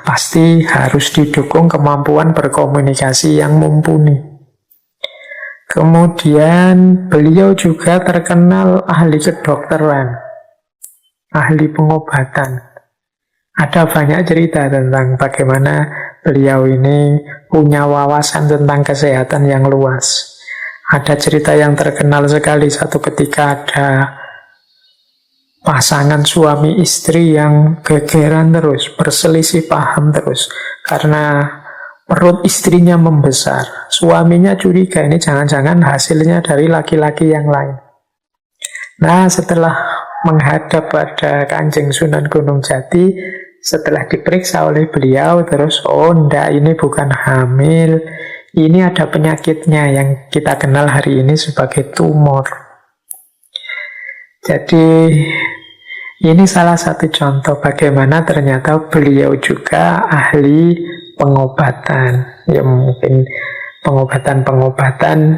pasti harus didukung kemampuan berkomunikasi yang mumpuni. Kemudian beliau juga terkenal ahli kedokteran, ahli pengobatan. Ada banyak cerita tentang bagaimana beliau ini punya wawasan tentang kesehatan yang luas. Ada cerita yang terkenal sekali, satu ketika ada pasangan suami istri yang gegeran terus, berselisih paham terus, karena perut istrinya membesar. Suaminya curiga ini jangan-jangan hasilnya dari laki-laki yang lain. Nah, setelah menghadap pada Kanjeng Sunan Gunung Jati, setelah diperiksa oleh beliau, terus, oh enggak, ini bukan hamil, ini ada penyakitnya yang kita kenal hari ini sebagai tumor. Jadi, ini salah satu contoh bagaimana ternyata beliau juga ahli pengobatan. Ya mungkin pengobatan-pengobatan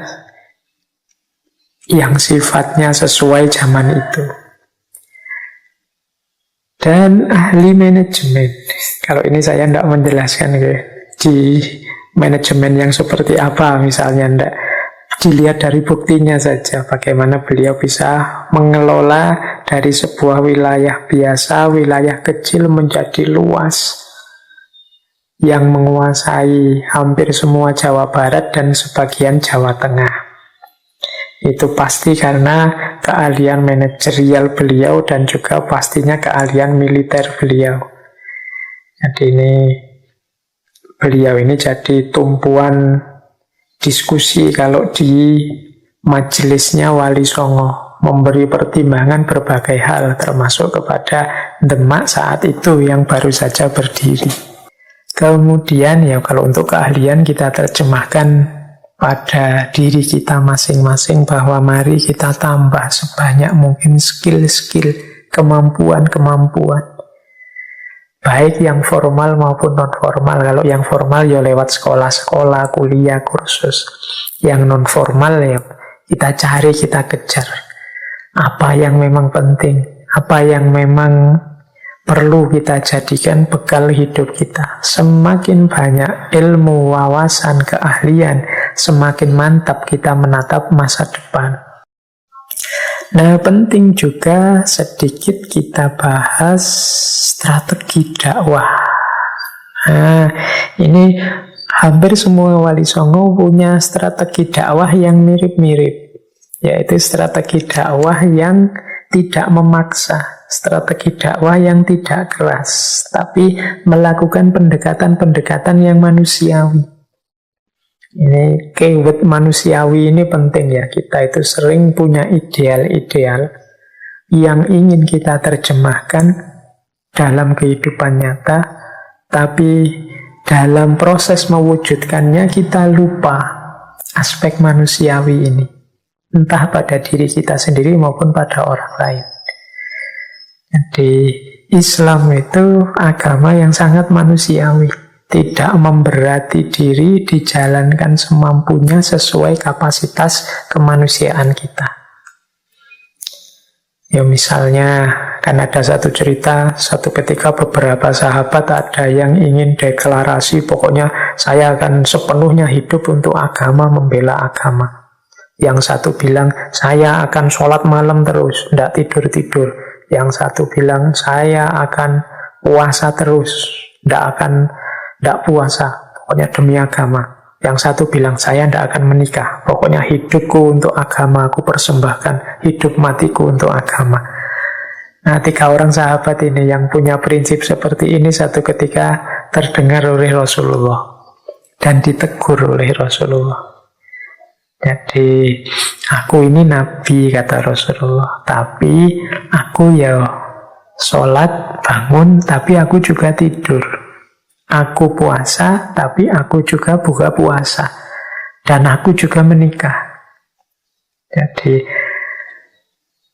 yang sifatnya sesuai zaman itu. Dan ahli manajemen. Kalau ini saya tidak menjelaskan di manajemen yang seperti apa, misalnya tidak. Dilihat dari buktinya saja bagaimana beliau bisa mengelola dari sebuah wilayah biasa, wilayah kecil menjadi luas yang menguasai hampir semua Jawa Barat dan sebagian Jawa Tengah. Itu pasti karena keahlian manajerial beliau dan juga pastinya keahlian militer beliau. Jadi beliau ini jadi tumpuan diskusi kalau di majelisnya Wali Songo, memberi pertimbangan berbagai hal termasuk kepada Demak saat itu yang baru saja berdiri. Kemudian ya kalau untuk keahlian kita terjemahkan pada diri kita masing-masing bahwa mari kita tambah sebanyak mungkin skill-skill, kemampuan-kemampuan, baik yang formal maupun non-formal. Kalau yang formal ya lewat sekolah-sekolah, kuliah, kursus. Yang non-formal ya kita cari, kita kejar. Apa yang memang penting, apa yang memang perlu kita jadikan bekal hidup kita. Semakin banyak ilmu, wawasan, keahlian, semakin mantap kita menatap masa depan. Nah, penting juga sedikit kita bahas strategi dakwah. Nah, ini hampir semua Wali Songo punya strategi dakwah yang mirip-mirip, yaitu strategi dakwah yang tidak memaksa, strategi dakwah yang tidak keras, tapi melakukan pendekatan-pendekatan yang manusiawi. Ini keyword manusiawi ini penting ya. Kita itu sering punya ideal-ideal yang ingin kita terjemahkan dalam kehidupan nyata, tapi dalam proses mewujudkannya kita lupa aspek manusiawi ini, entah pada diri kita sendiri maupun pada orang lain. Jadi Islam itu agama yang sangat manusiawi, tidak memberati diri, dijalankan semampunya sesuai kapasitas kemanusiaan kita. Ya misalnya, kan ada satu cerita, satu ketika beberapa sahabat ada yang ingin deklarasi, pokoknya saya akan sepenuhnya hidup untuk agama, membela agama. Yang satu bilang, saya akan sholat malam terus, tidak tidur-tidur. Yang satu bilang, saya akan puasa terus, tidak puasa, pokoknya demi agama. Yang satu bilang, saya tidak akan menikah, pokoknya hidupku untuk agama, aku persembahkan hidup matiku untuk agama. Nah, 3 orang sahabat ini yang punya prinsip seperti ini satu ketika terdengar oleh Rasulullah dan ditegur oleh Rasulullah. Jadi, aku ini nabi, kata Rasulullah, tapi aku ya sholat, bangun, tapi aku juga tidur. Aku puasa, tapi aku juga buka puasa. Dan aku juga menikah. Jadi,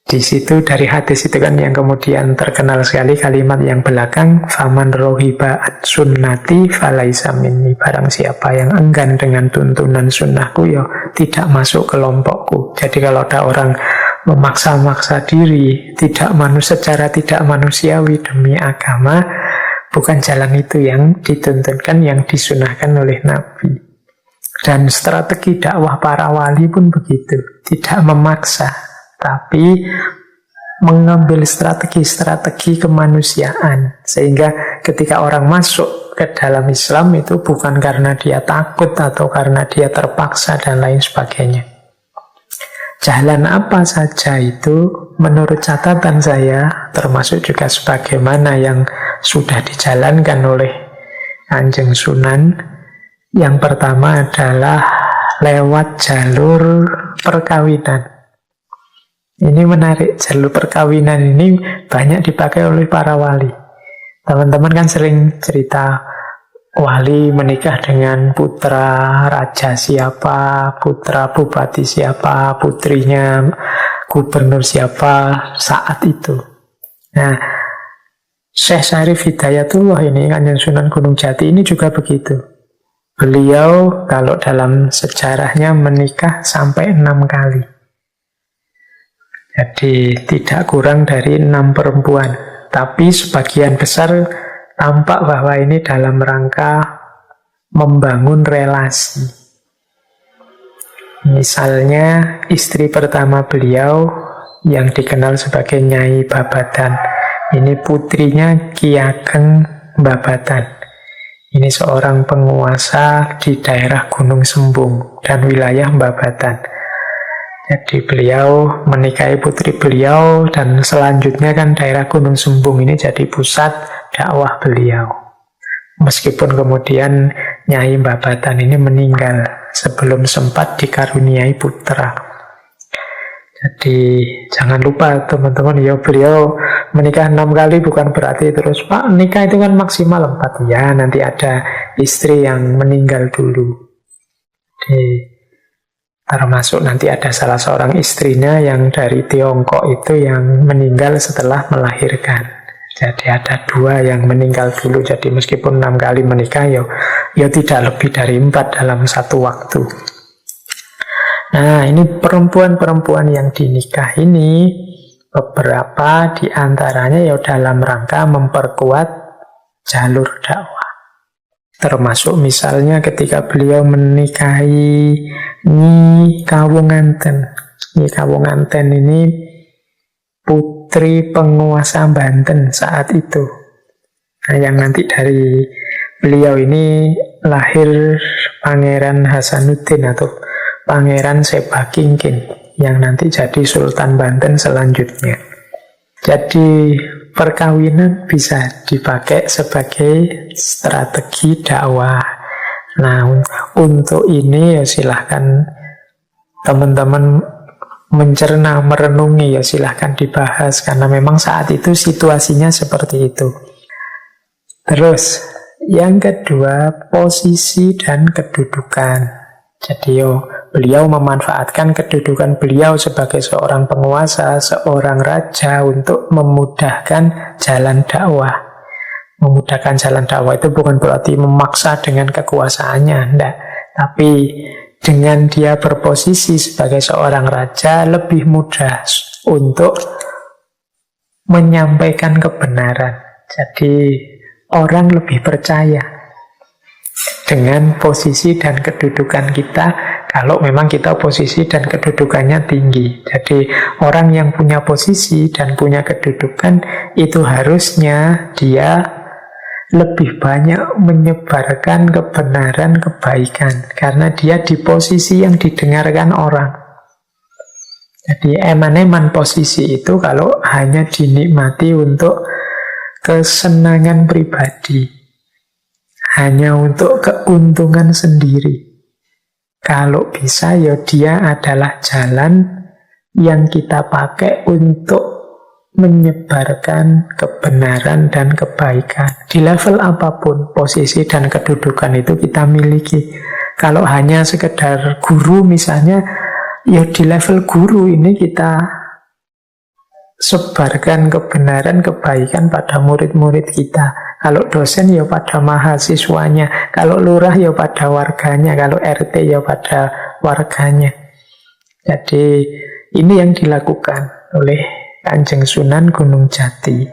Di situ dari hadis itu kan yang kemudian terkenal sekali kalimat yang belakang, faman rohiba an sunnati falaisa minni, barang siapa yang enggan dengan tuntunan sunnahku ya tidak masuk kelompokku. Jadi kalau ada orang memaksa-maksa diri secara tidak manusiawi demi agama, bukan jalan itu yang dituntunkan, yang disunahkan oleh Nabi. Dan strategi dakwah para wali pun begitu, tidak memaksa, tapi mengambil strategi-strategi kemanusiaan. Sehingga ketika orang masuk ke dalam Islam itu bukan karena dia takut atau karena dia terpaksa dan lain sebagainya. Jalan apa saja itu menurut catatan saya, termasuk juga sebagaimana yang sudah dijalankan oleh Kanjeng Sunan, yang pertama adalah lewat jalur perkawinan. Ini menarik, jalur perkawinan ini banyak dipakai oleh para wali. Teman-teman kan sering cerita wali menikah dengan putra raja siapa, putra bupati siapa, putrinya gubernur siapa saat itu. Nah, Syekh Syarif Hidayatullah ini, Kanjeng Sunan Gunung Jati ini juga begitu. Beliau kalau dalam sejarahnya menikah sampai 6 kali. Jadi tidak kurang dari 6 perempuan. Tapi sebagian besar tampak bahwa ini dalam rangka membangun relasi. Misalnya istri pertama beliau yang dikenal sebagai Nyai Babatan. Ini putrinya Ki Ageng Babatan. Ini seorang penguasa di daerah Gunung Sembung dan wilayah Babatan. Jadi beliau menikahi putri beliau dan selanjutnya kan daerah Gunung Sembung ini jadi pusat dakwah beliau. Meskipun kemudian Nyai Babatan ini meninggal sebelum sempat dikaruniai putra. Jadi jangan lupa teman-teman, ya beliau menikah 6 kali bukan berarti terus Pak nikah itu kan maksimal 4. Ya nanti ada istri yang meninggal dulu. Jadi termasuk nanti ada salah seorang istrinya yang dari Tiongkok itu yang meninggal setelah melahirkan. Jadi ada 2 yang meninggal dulu. Jadi meskipun 6 kali menikah, ya tidak lebih dari 4 dalam satu waktu. Nah, ini perempuan-perempuan yang dinikah ini, beberapa di antaranya ya dalam rangka memperkuat jalur dakwah. Termasuk misalnya ketika beliau menikahi Nyi Kawunganten. Nyi Kawunganten ini putri penguasa Banten saat itu. Nah, yang nanti dari beliau ini lahir Pangeran Hasanuddin atau Pangeran Sebakingkin yang nanti jadi Sultan Banten selanjutnya. Jadi perkawinan bisa dipakai sebagai strategi dakwah. Nah, untuk ini ya silahkan teman-teman mencerna, merenungi, ya silahkan dibahas karena memang saat itu situasinya seperti itu. Terus yang kedua, posisi dan kedudukan. Jadi beliau memanfaatkan kedudukan beliau sebagai seorang penguasa, seorang raja untuk memudahkan jalan dakwah. Memudahkan jalan dakwah itu bukan berarti memaksa dengan kekuasaannya, enggak. Tapi dengan dia berposisi sebagai seorang raja lebih mudah untuk menyampaikan kebenaran. Jadi orang lebih percaya dengan posisi dan kedudukan kita kalau memang kita posisi dan kedudukannya tinggi. Jadi orang yang punya posisi dan punya kedudukan itu harusnya dia lebih banyak menyebarkan kebenaran, kebaikan karena dia di posisi yang didengarkan orang. Jadi eman-eman posisi itu kalau hanya dinikmati untuk kesenangan pribadi, hanya untuk keuntungan sendiri. Kalau bisa ya dia adalah jalan yang kita pakai untuk menyebarkan kebenaran dan kebaikan. Di level apapun, posisi dan kedudukan itu kita miliki. Kalau hanya sekedar guru misalnya, ya di level guru ini kita sebarkan kebenaran, kebaikan pada murid-murid kita. Kalau dosen ya pada mahasiswanya, kalau lurah ya pada warganya, kalau RT ya pada warganya. Jadi ini yang dilakukan oleh Kanjeng Sunan Gunung Jati.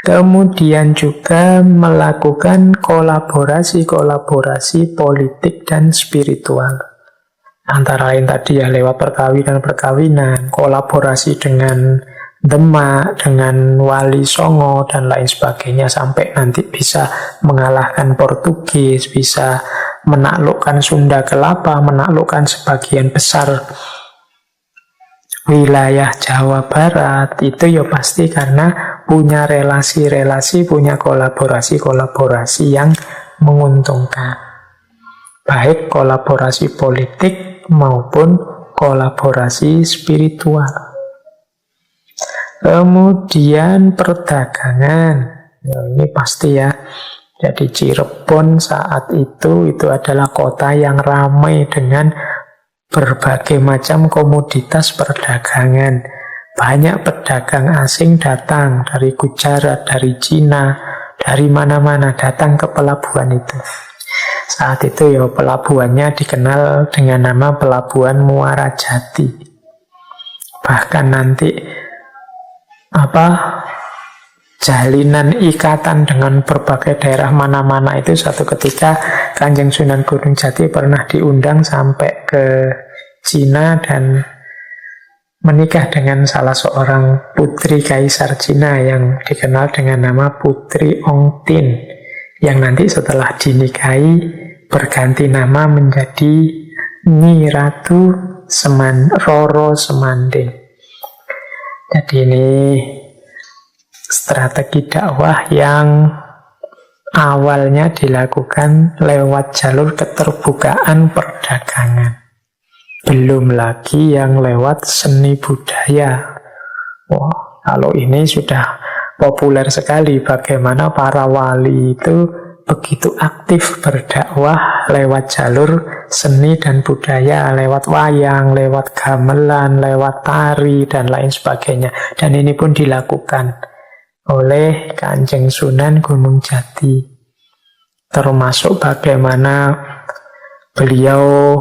Kemudian juga melakukan kolaborasi politik dan spiritual. Antara lain tadi ya lewat perkawinan, kolaborasi dengan Demak, dengan Wali Songo, dan lain sebagainya, sampai nanti bisa mengalahkan Portugis, bisa menaklukkan Sunda Kelapa, menaklukkan sebagian besar wilayah Jawa Barat. Itu ya pasti karena punya relasi-relasi, punya kolaborasi-kolaborasi yang menguntungkan. Baik kolaborasi politik maupun kolaborasi spiritual. Kemudian perdagangan. Ya, ini pasti ya. Jadi Cirebon saat itu adalah kota yang ramai dengan berbagai macam komoditas perdagangan. Banyak pedagang asing datang dari Gujarat, dari Cina, dari mana-mana datang ke pelabuhan itu. Saat itu ya pelabuhannya dikenal dengan nama Pelabuhan Muara Jati. Bahkan nanti jalinan ikatan dengan berbagai daerah mana-mana itu suatu ketika Kanjeng Sunan Gunung Jati pernah diundang sampai ke Cina dan menikah dengan salah seorang putri kaisar Cina yang dikenal dengan nama Putri Ong Tin, yang nanti setelah dinikahi berganti nama menjadi Nyi Ratu Roro Semanding. Jadi ini strategi dakwah yang awalnya dilakukan lewat jalur keterbukaan perdagangan. Belum lagi yang lewat seni budaya. Wah, kalau ini sudah populer sekali bagaimana para wali itu begitu aktif berdakwah lewat jalur seni dan budaya, lewat wayang, lewat gamelan, lewat tari, dan lain sebagainya. Dan ini pun dilakukan oleh Kanjeng Sunan Gunung Jati. Termasuk bagaimana beliau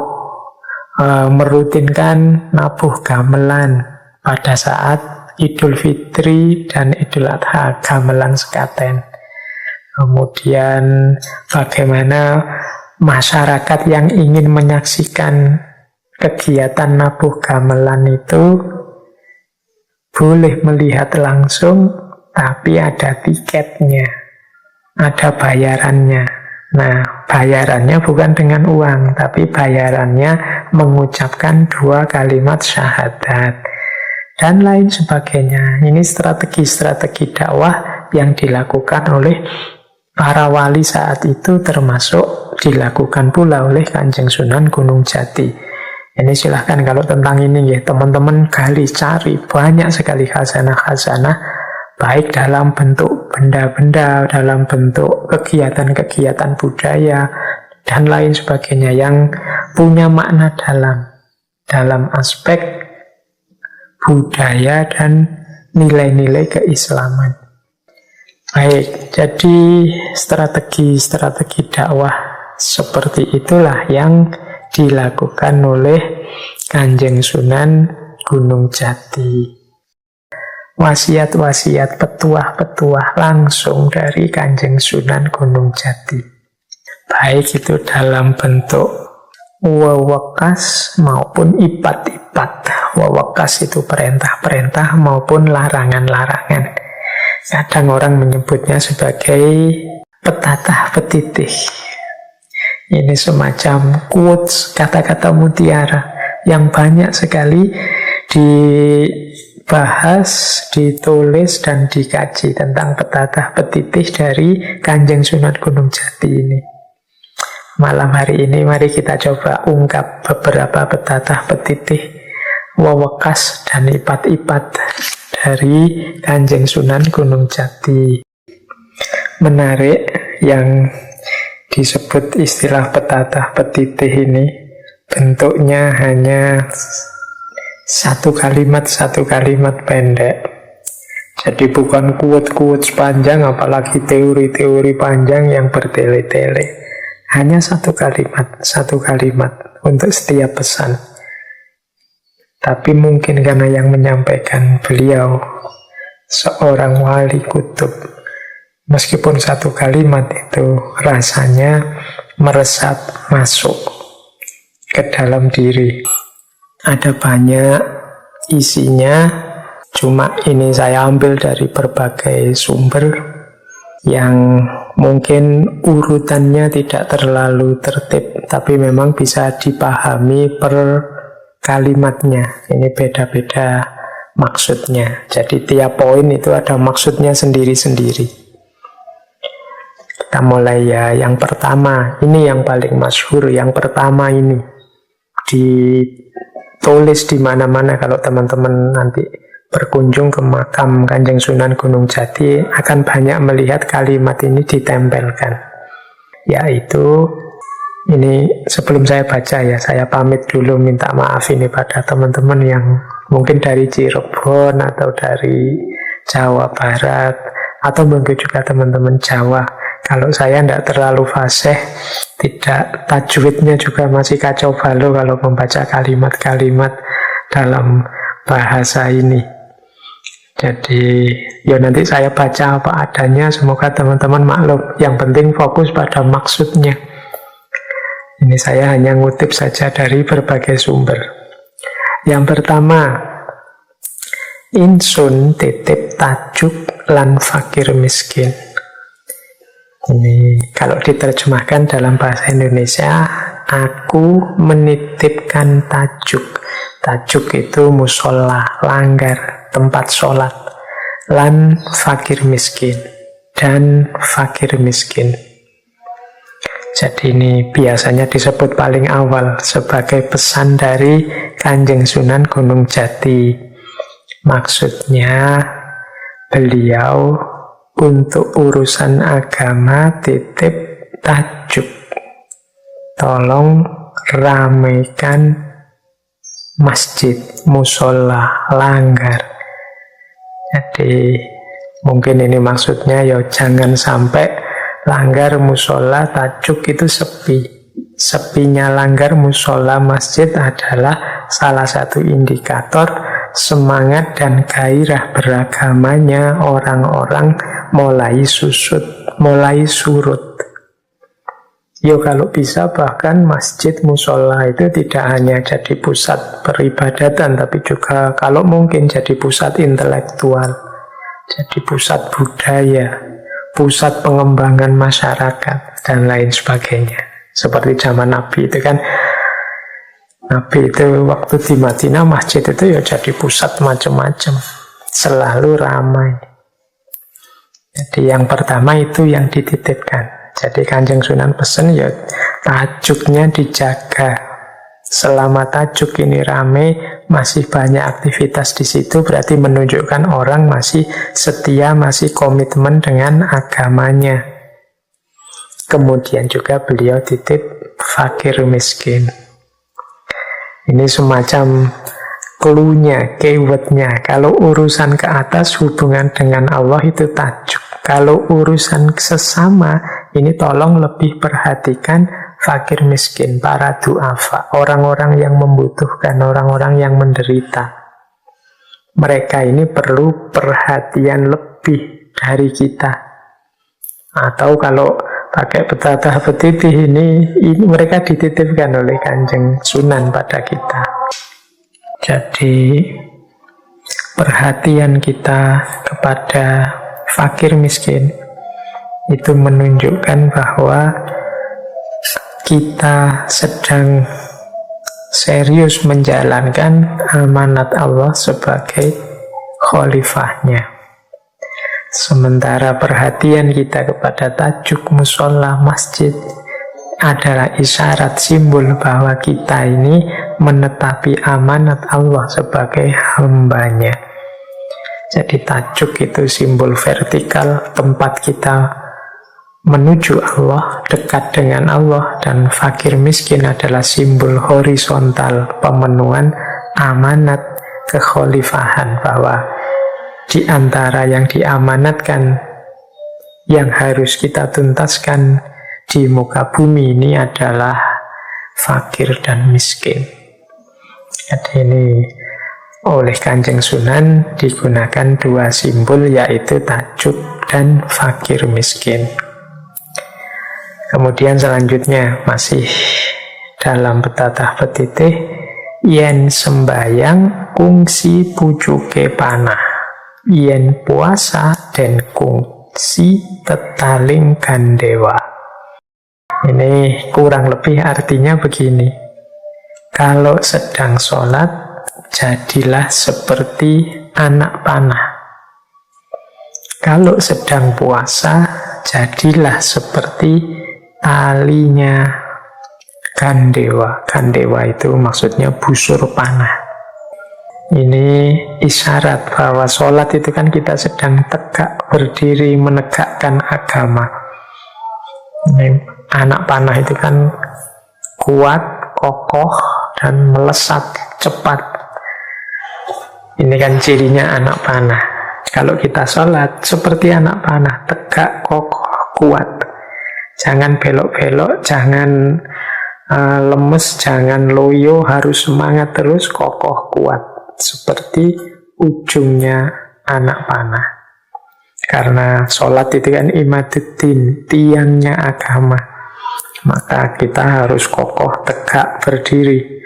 merutinkan nabuh gamelan pada saat Idul Fitri dan Idul Adha, gamelan sekaten. Kemudian bagaimana masyarakat yang ingin menyaksikan kegiatan nabuh gamelan itu boleh melihat langsung, tapi ada tiketnya, ada bayarannya. Nah, bayarannya bukan dengan uang, tapi bayarannya mengucapkan 2 kalimat syahadat dan lain sebagainya. Ini strategi-strategi dakwah yang dilakukan oleh para wali saat itu, termasuk dilakukan pula oleh Kanjeng Sunan Gunung Jati. Ini silahkan kalau tentang ini ya teman-teman gali, cari, banyak sekali khazanah-khazanah, baik dalam bentuk benda-benda, dalam bentuk kegiatan-kegiatan budaya, dan lain sebagainya yang punya makna dalam aspek budaya dan nilai-nilai keislaman. Baik, jadi strategi-strategi dakwah seperti itulah yang dilakukan oleh Kanjeng Sunan Gunung Jati. Wasiat-wasiat, petuah-petuah langsung dari Kanjeng Sunan Gunung Jati. Baik itu dalam bentuk wewekas maupun ipat-ipat. Wewekas itu perintah-perintah maupun larangan-larangan. Kadang orang menyebutnya sebagai petatah petitih. Ini semacam quotes, kata-kata mutiara yang banyak sekali dibahas, ditulis, dan dikaji tentang petatah petitih dari Kanjeng Sunan Gunung Jati ini. Malam hari ini mari kita coba ungkap beberapa petatah petitih, wewekas, dan ipat-ipat dari Kanjeng Sunan Gunung Jati. Menarik yang disebut istilah petatah petitih ini, bentuknya hanya Satu kalimat pendek. Jadi bukan quote-quote panjang, apalagi teori-teori panjang yang bertele-tele. Hanya satu kalimat untuk setiap pesan. Tapi mungkin karena yang menyampaikan beliau seorang wali kutub, meskipun satu kalimat itu rasanya meresap masuk ke dalam diri. Ada banyak isinya, cuma ini saya ambil dari berbagai sumber yang mungkin urutannya tidak terlalu tertib, tapi memang bisa dipahami per kalimatnya. Ini beda-beda maksudnya. Jadi tiap poin itu ada maksudnya sendiri-sendiri. Kita mulai ya, yang pertama. Ini yang paling masyhur, yang pertama ini. Ditulis di mana-mana kalau teman-teman nanti berkunjung ke makam Kanjeng Sunan Gunung Jati, akan banyak melihat kalimat ini ditempelkan. Yaitu, ini sebelum saya baca ya, saya pamit dulu, minta maaf ini pada teman-teman yang mungkin dari Cirebon atau dari Jawa Barat, atau mungkin juga teman-teman Jawa. Kalau saya tidak terlalu fasih, tidak, tajwidnya juga masih kacau balau kalau membaca kalimat-kalimat dalam bahasa ini. Jadi, ya nanti saya baca apa adanya, semoga teman-teman maklum. Yang penting fokus pada maksudnya. Ini saya hanya ngutip saja dari berbagai sumber. Yang pertama, insun titip tajuk lan fakir miskin. Ini kalau diterjemahkan dalam bahasa Indonesia, aku menitipkan tajuk. Tajuk itu musola, langgar, tempat sholat. Lan fakir miskin. Dan fakir miskin. Jadi ini biasanya disebut paling awal sebagai pesan dari Kanjeng Sunan Gunung Jati. Maksudnya beliau untuk urusan agama titip tajuk. Tolong ramaikan masjid, musola, langgar. Jadi mungkin ini maksudnya ya jangan sampai langgar musola tajuk itu sepi. Sepinya langgar musola masjid adalah salah satu indikator semangat dan gairah beragamanya orang-orang mulai susut, mulai surut. Yo kalau bisa bahkan masjid musola itu tidak hanya jadi pusat peribadatan, tapi juga kalau mungkin jadi pusat intelektual, jadi pusat budaya, pusat pengembangan masyarakat, dan lain sebagainya. Seperti zaman Nabi itu kan, Nabi itu waktu di Madinah, masjid itu ya jadi pusat macam-macam, selalu ramai. Jadi yang pertama itu yang dititipkan. Jadi Kanjeng Sunan pesen ya tajuknya dijaga. Selama tajuk ini ramai, masih banyak aktivitas di situ, berarti menunjukkan orang masih setia, masih komitmen dengan agamanya. Kemudian juga beliau titip fakir miskin. Ini semacam clue-nya, keyword-nya. Kalau urusan ke atas hubungan dengan Allah itu tajuk. Kalau urusan sesama, ini tolong lebih perhatikan fakir miskin, para du'afa, orang-orang yang membutuhkan, orang-orang yang menderita. Mereka ini perlu perhatian lebih dari kita. Atau kalau pakai petata petitih ini mereka dititipkan oleh Kanjeng Sunan pada kita. Jadi perhatian kita kepada fakir miskin itu menunjukkan bahwa kita sedang serius menjalankan amanat Allah sebagai khalifahnya. Sementara perhatian kita kepada tajuk musola masjid adalah isyarat simbol bahwa kita ini menetapi amanat Allah sebagai hambanya. Jadi tajuk itu simbol vertikal, tempat kita menuju Allah, dekat dengan Allah, dan fakir miskin adalah simbol horizontal, pemenuhan amanat kekhalifahan, bahwa di antara yang diamanatkan, yang harus kita tuntaskan di muka bumi ini adalah fakir dan miskin. Jadi ini oleh Kanjeng Sunan digunakan dua simbol, yaitu tajuk dan fakir miskin. Kemudian selanjutnya masih dalam petatah petitih, yen sembayang kungsi pucuke panah, yen puasa dan kungsi tetaling gandewa. Ini kurang lebih artinya begini: kalau sedang sholat, jadilah seperti anak panah. Kalau sedang puasa, jadilah seperti talinya gandewa. Gandewa itu maksudnya busur panah. Ini isyarat bahwa sholat itu kan kita sedang tegak berdiri menegakkan agama. Ini anak panah itu kan kuat, kokoh, dan melesat cepat. Ini kan cirinya anak panah. Kalau kita sholat seperti anak panah, tegak, kokoh, kuat. Jangan belok-belok, jangan lemes, jangan loyo, harus semangat terus, kokoh, kuat. Seperti ujungnya anak panah. Karena sholat itu kan imaduddin, tiangnya agama. Maka kita harus kokoh, tegak, berdiri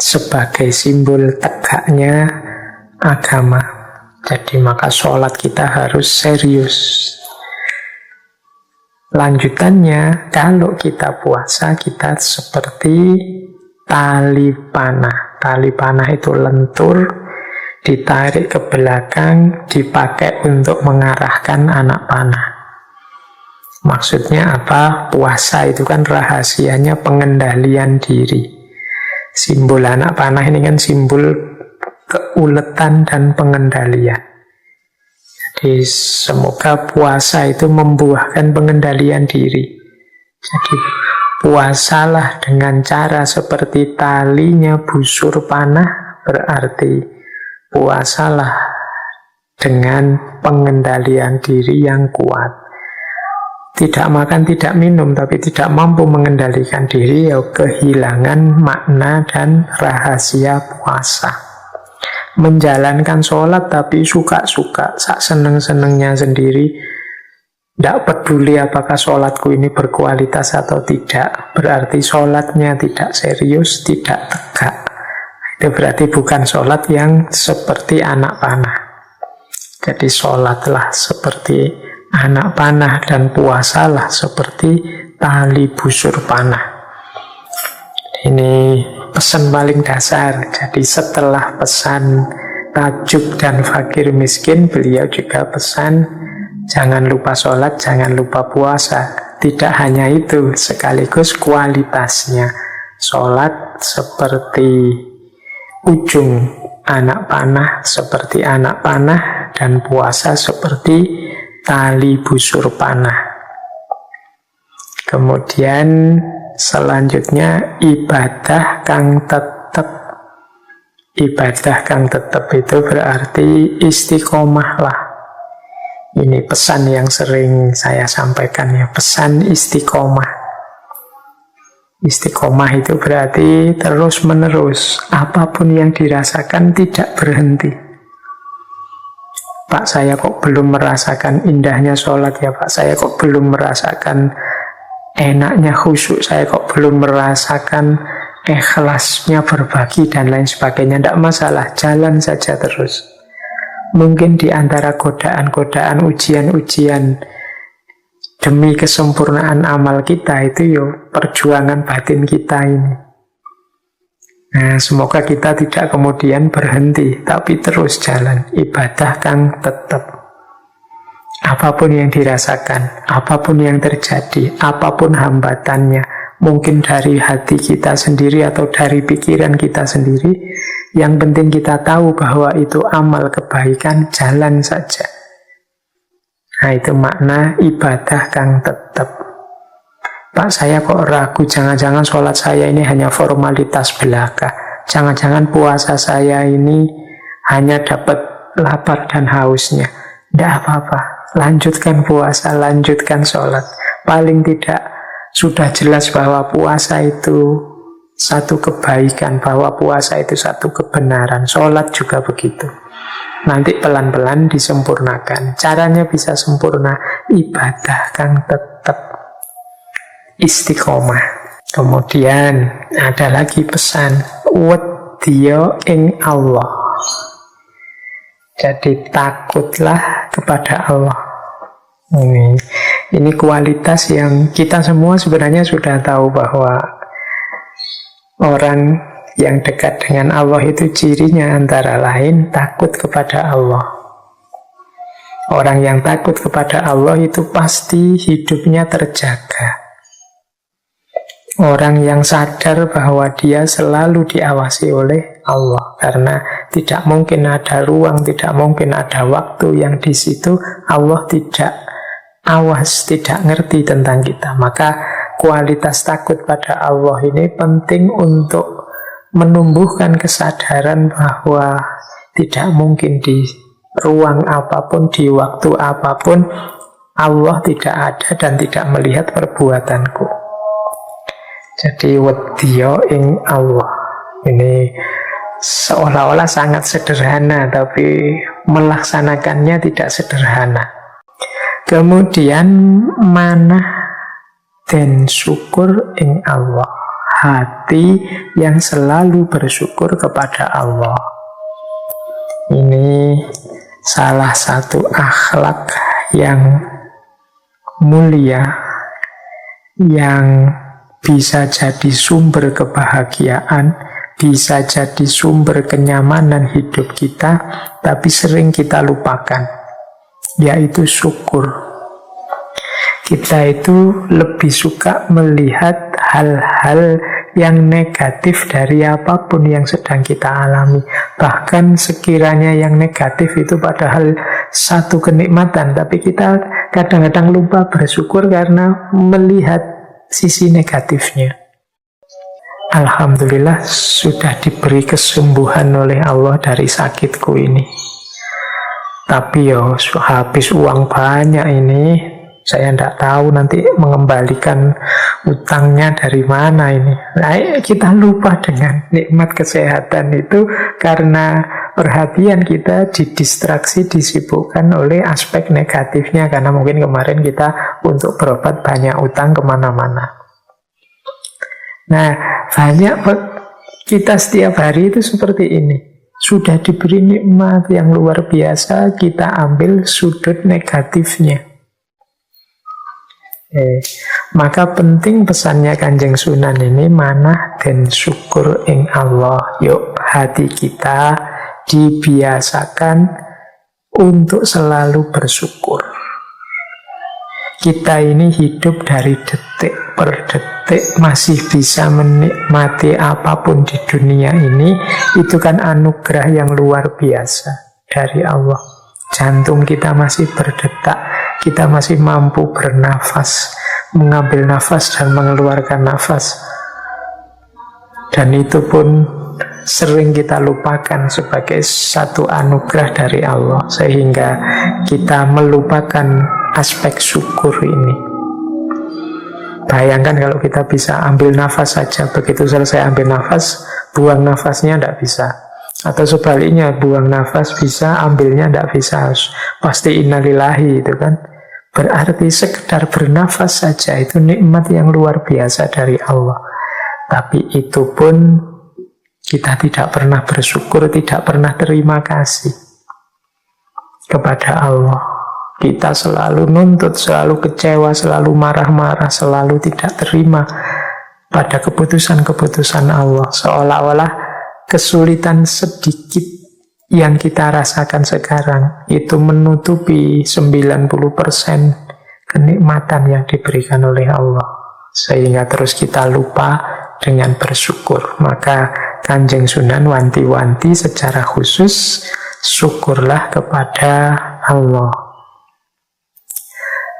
sebagai simbol tegaknya agama. Jadi maka sholat kita harus serius. Lanjutannya, kalau kita puasa, kita seperti tali panah. Tali panah itu lentur, ditarik ke belakang, dipakai untuk mengarahkan anak panah. Maksudnya apa? Puasa itu kan rahasianya pengendalian diri. Simbol anak panah ini kan simbol keuletan dan pengendalian. Jadi semoga puasa itu membuahkan pengendalian diri. Jadi puasalah dengan cara seperti talinya busur panah, berarti puasalah dengan pengendalian diri yang kuat. Tidak makan, tidak minum, tapi tidak mampu mengendalikan diri, ya kehilangan makna dan rahasia puasa. Menjalankan sholat tapi suka-suka, sak seneng-senengnya sendiri, tidak peduli apakah sholatku ini berkualitas atau tidak, berarti sholatnya tidak serius, tidak tegak. Itu berarti bukan sholat yang seperti anak panah. Jadi sholatlah seperti anak panah dan puasalah seperti tali busur panah. Ini pesan paling dasar. Jadi setelah pesan tajuk dan fakir miskin, beliau juga pesan jangan lupa sholat, jangan lupa puasa. Tidak hanya itu, sekaligus kualitasnya. Sholat seperti ujung anak panah, seperti anak panah, dan puasa seperti tali busur panah. Kemudian selanjutnya ibadah kang tetep. Ibadah kang tetep itu berarti istiqomah lah. Ini pesan yang sering saya sampaikan ya, pesan istiqomah. Istiqomah itu berarti terus menerus, apapun yang dirasakan tidak berhenti. Pak, saya kok belum merasakan indahnya sholat ya Pak, saya kok belum merasakan enaknya khusyuk, saya kok belum merasakan ikhlasnya berbagi dan lain sebagainya. Tidak masalah, jalan saja terus. Mungkin di antara godaan-godaan, ujian-ujian demi kesempurnaan amal kita itu ya perjuangan batin kita ini. Nah, semoga kita tidak kemudian berhenti, tapi terus jalan. Ibadah kang tetap. Apapun yang dirasakan, apapun yang terjadi, apapun hambatannya, mungkin dari hati kita sendiri atau dari pikiran kita sendiri, yang penting kita tahu bahwa itu amal kebaikan, jalan saja. Nah, itu makna ibadah kang tetap. Pak, saya kok ragu, jangan-jangan sholat saya ini hanya formalitas belaka. Jangan-jangan puasa saya ini hanya dapat lapar dan hausnya. Tidak apa-apa, lanjutkan puasa, lanjutkan sholat. Paling tidak sudah jelas bahwa puasa itu satu kebaikan, bahwa puasa itu satu kebenaran. Sholat juga begitu. Nanti pelan-pelan disempurnakan. Caranya bisa sempurna, ibadah kan tetap istiqomah. Kemudian ada lagi pesan, wedya ing Allah. Jadi takutlah kepada Allah. Ini kualitas yang kita semua sebenarnya sudah tahu, bahwa orang yang dekat dengan Allah itu cirinya antara lain takut kepada Allah. Orang yang takut kepada Allah itu pasti hidupnya terjaga. Orang yang sadar bahwa dia selalu diawasi oleh Allah, karena tidak mungkin ada ruang, tidak mungkin ada waktu yang di situ Allah tidak awas, tidak ngerti tentang kita. Maka kualitas takut pada Allah ini penting untuk menumbuhkan kesadaran bahwa tidak mungkin di ruang apapun, di waktu apapun, Allah tidak ada dan tidak melihat perbuatanku. Jadi wedya ing Allah. Ini seolah-olah sangat sederhana, tapi melaksanakannya tidak sederhana. Kemudian manah dan syukur ing Allah. Hati yang selalu bersyukur kepada Allah. Ini salah satu akhlak yang mulia, yang bisa jadi sumber kebahagiaan, bisa jadi sumber kenyamanan hidup kita, tapi sering kita lupakan, yaitu syukur. Kita itu lebih suka melihat hal-hal yang negatif dari apapun yang sedang kita alami. Bahkan sekiranya yang negatif itu padahal satu kenikmatan, tapi kita kadang-kadang lupa bersyukur karena melihat sisi negatifnya. Alhamdulillah sudah diberi kesembuhan oleh Allah dari sakitku ini. Tapi habis uang banyak ini, saya tidak tahu nanti mengembalikan utangnya dari mana ini. Nah, kita lupa dengan nikmat kesehatan itu karena perhatian kita didistraksi, disibukkan oleh aspek negatifnya, karena mungkin kemarin kita untuk berobat banyak utang kemana-mana. Nah, banyak kita setiap hari itu seperti ini. Sudah diberi nikmat yang luar biasa, kita ambil sudut negatifnya. Maka penting pesannya Kanjeng Sunan ini, manah dan syukur ing Allah. Yuk, hati kita dibiasakan untuk selalu bersyukur. Kita ini hidup dari detik per detik, masih bisa menikmati apapun di dunia ini. Itu kan anugerah yang luar biasa dari Allah. Jantung kita masih berdetak, kita masih mampu bernafas, mengambil nafas dan mengeluarkan nafas. Dan itu pun sering kita lupakan sebagai satu anugerah dari Allah, sehingga kita melupakan aspek syukur ini. Bayangkan kalau kita bisa ambil nafas saja, begitu selesai ambil nafas, buang nafasnya tidak bisa. Atau sebaliknya, buang nafas bisa, ambilnya tidak bisa. Pasti innalillahi itu kan. Berarti sekedar bernafas saja itu nikmat yang luar biasa dari Allah. Tapi itu pun kita tidak pernah bersyukur, tidak pernah terima kasih kepada Allah. Kita selalu nuntut, selalu kecewa, selalu marah-marah, selalu tidak terima pada keputusan-keputusan Allah. Seolah-olah kesulitan sedikit yang kita rasakan sekarang itu menutupi 90% kenikmatan yang diberikan oleh Allah. Sehingga terus kita lupa dengan bersyukur. Maka Kanjeng Sunan wanti-wanti secara khusus, syukurlah kepada Allah.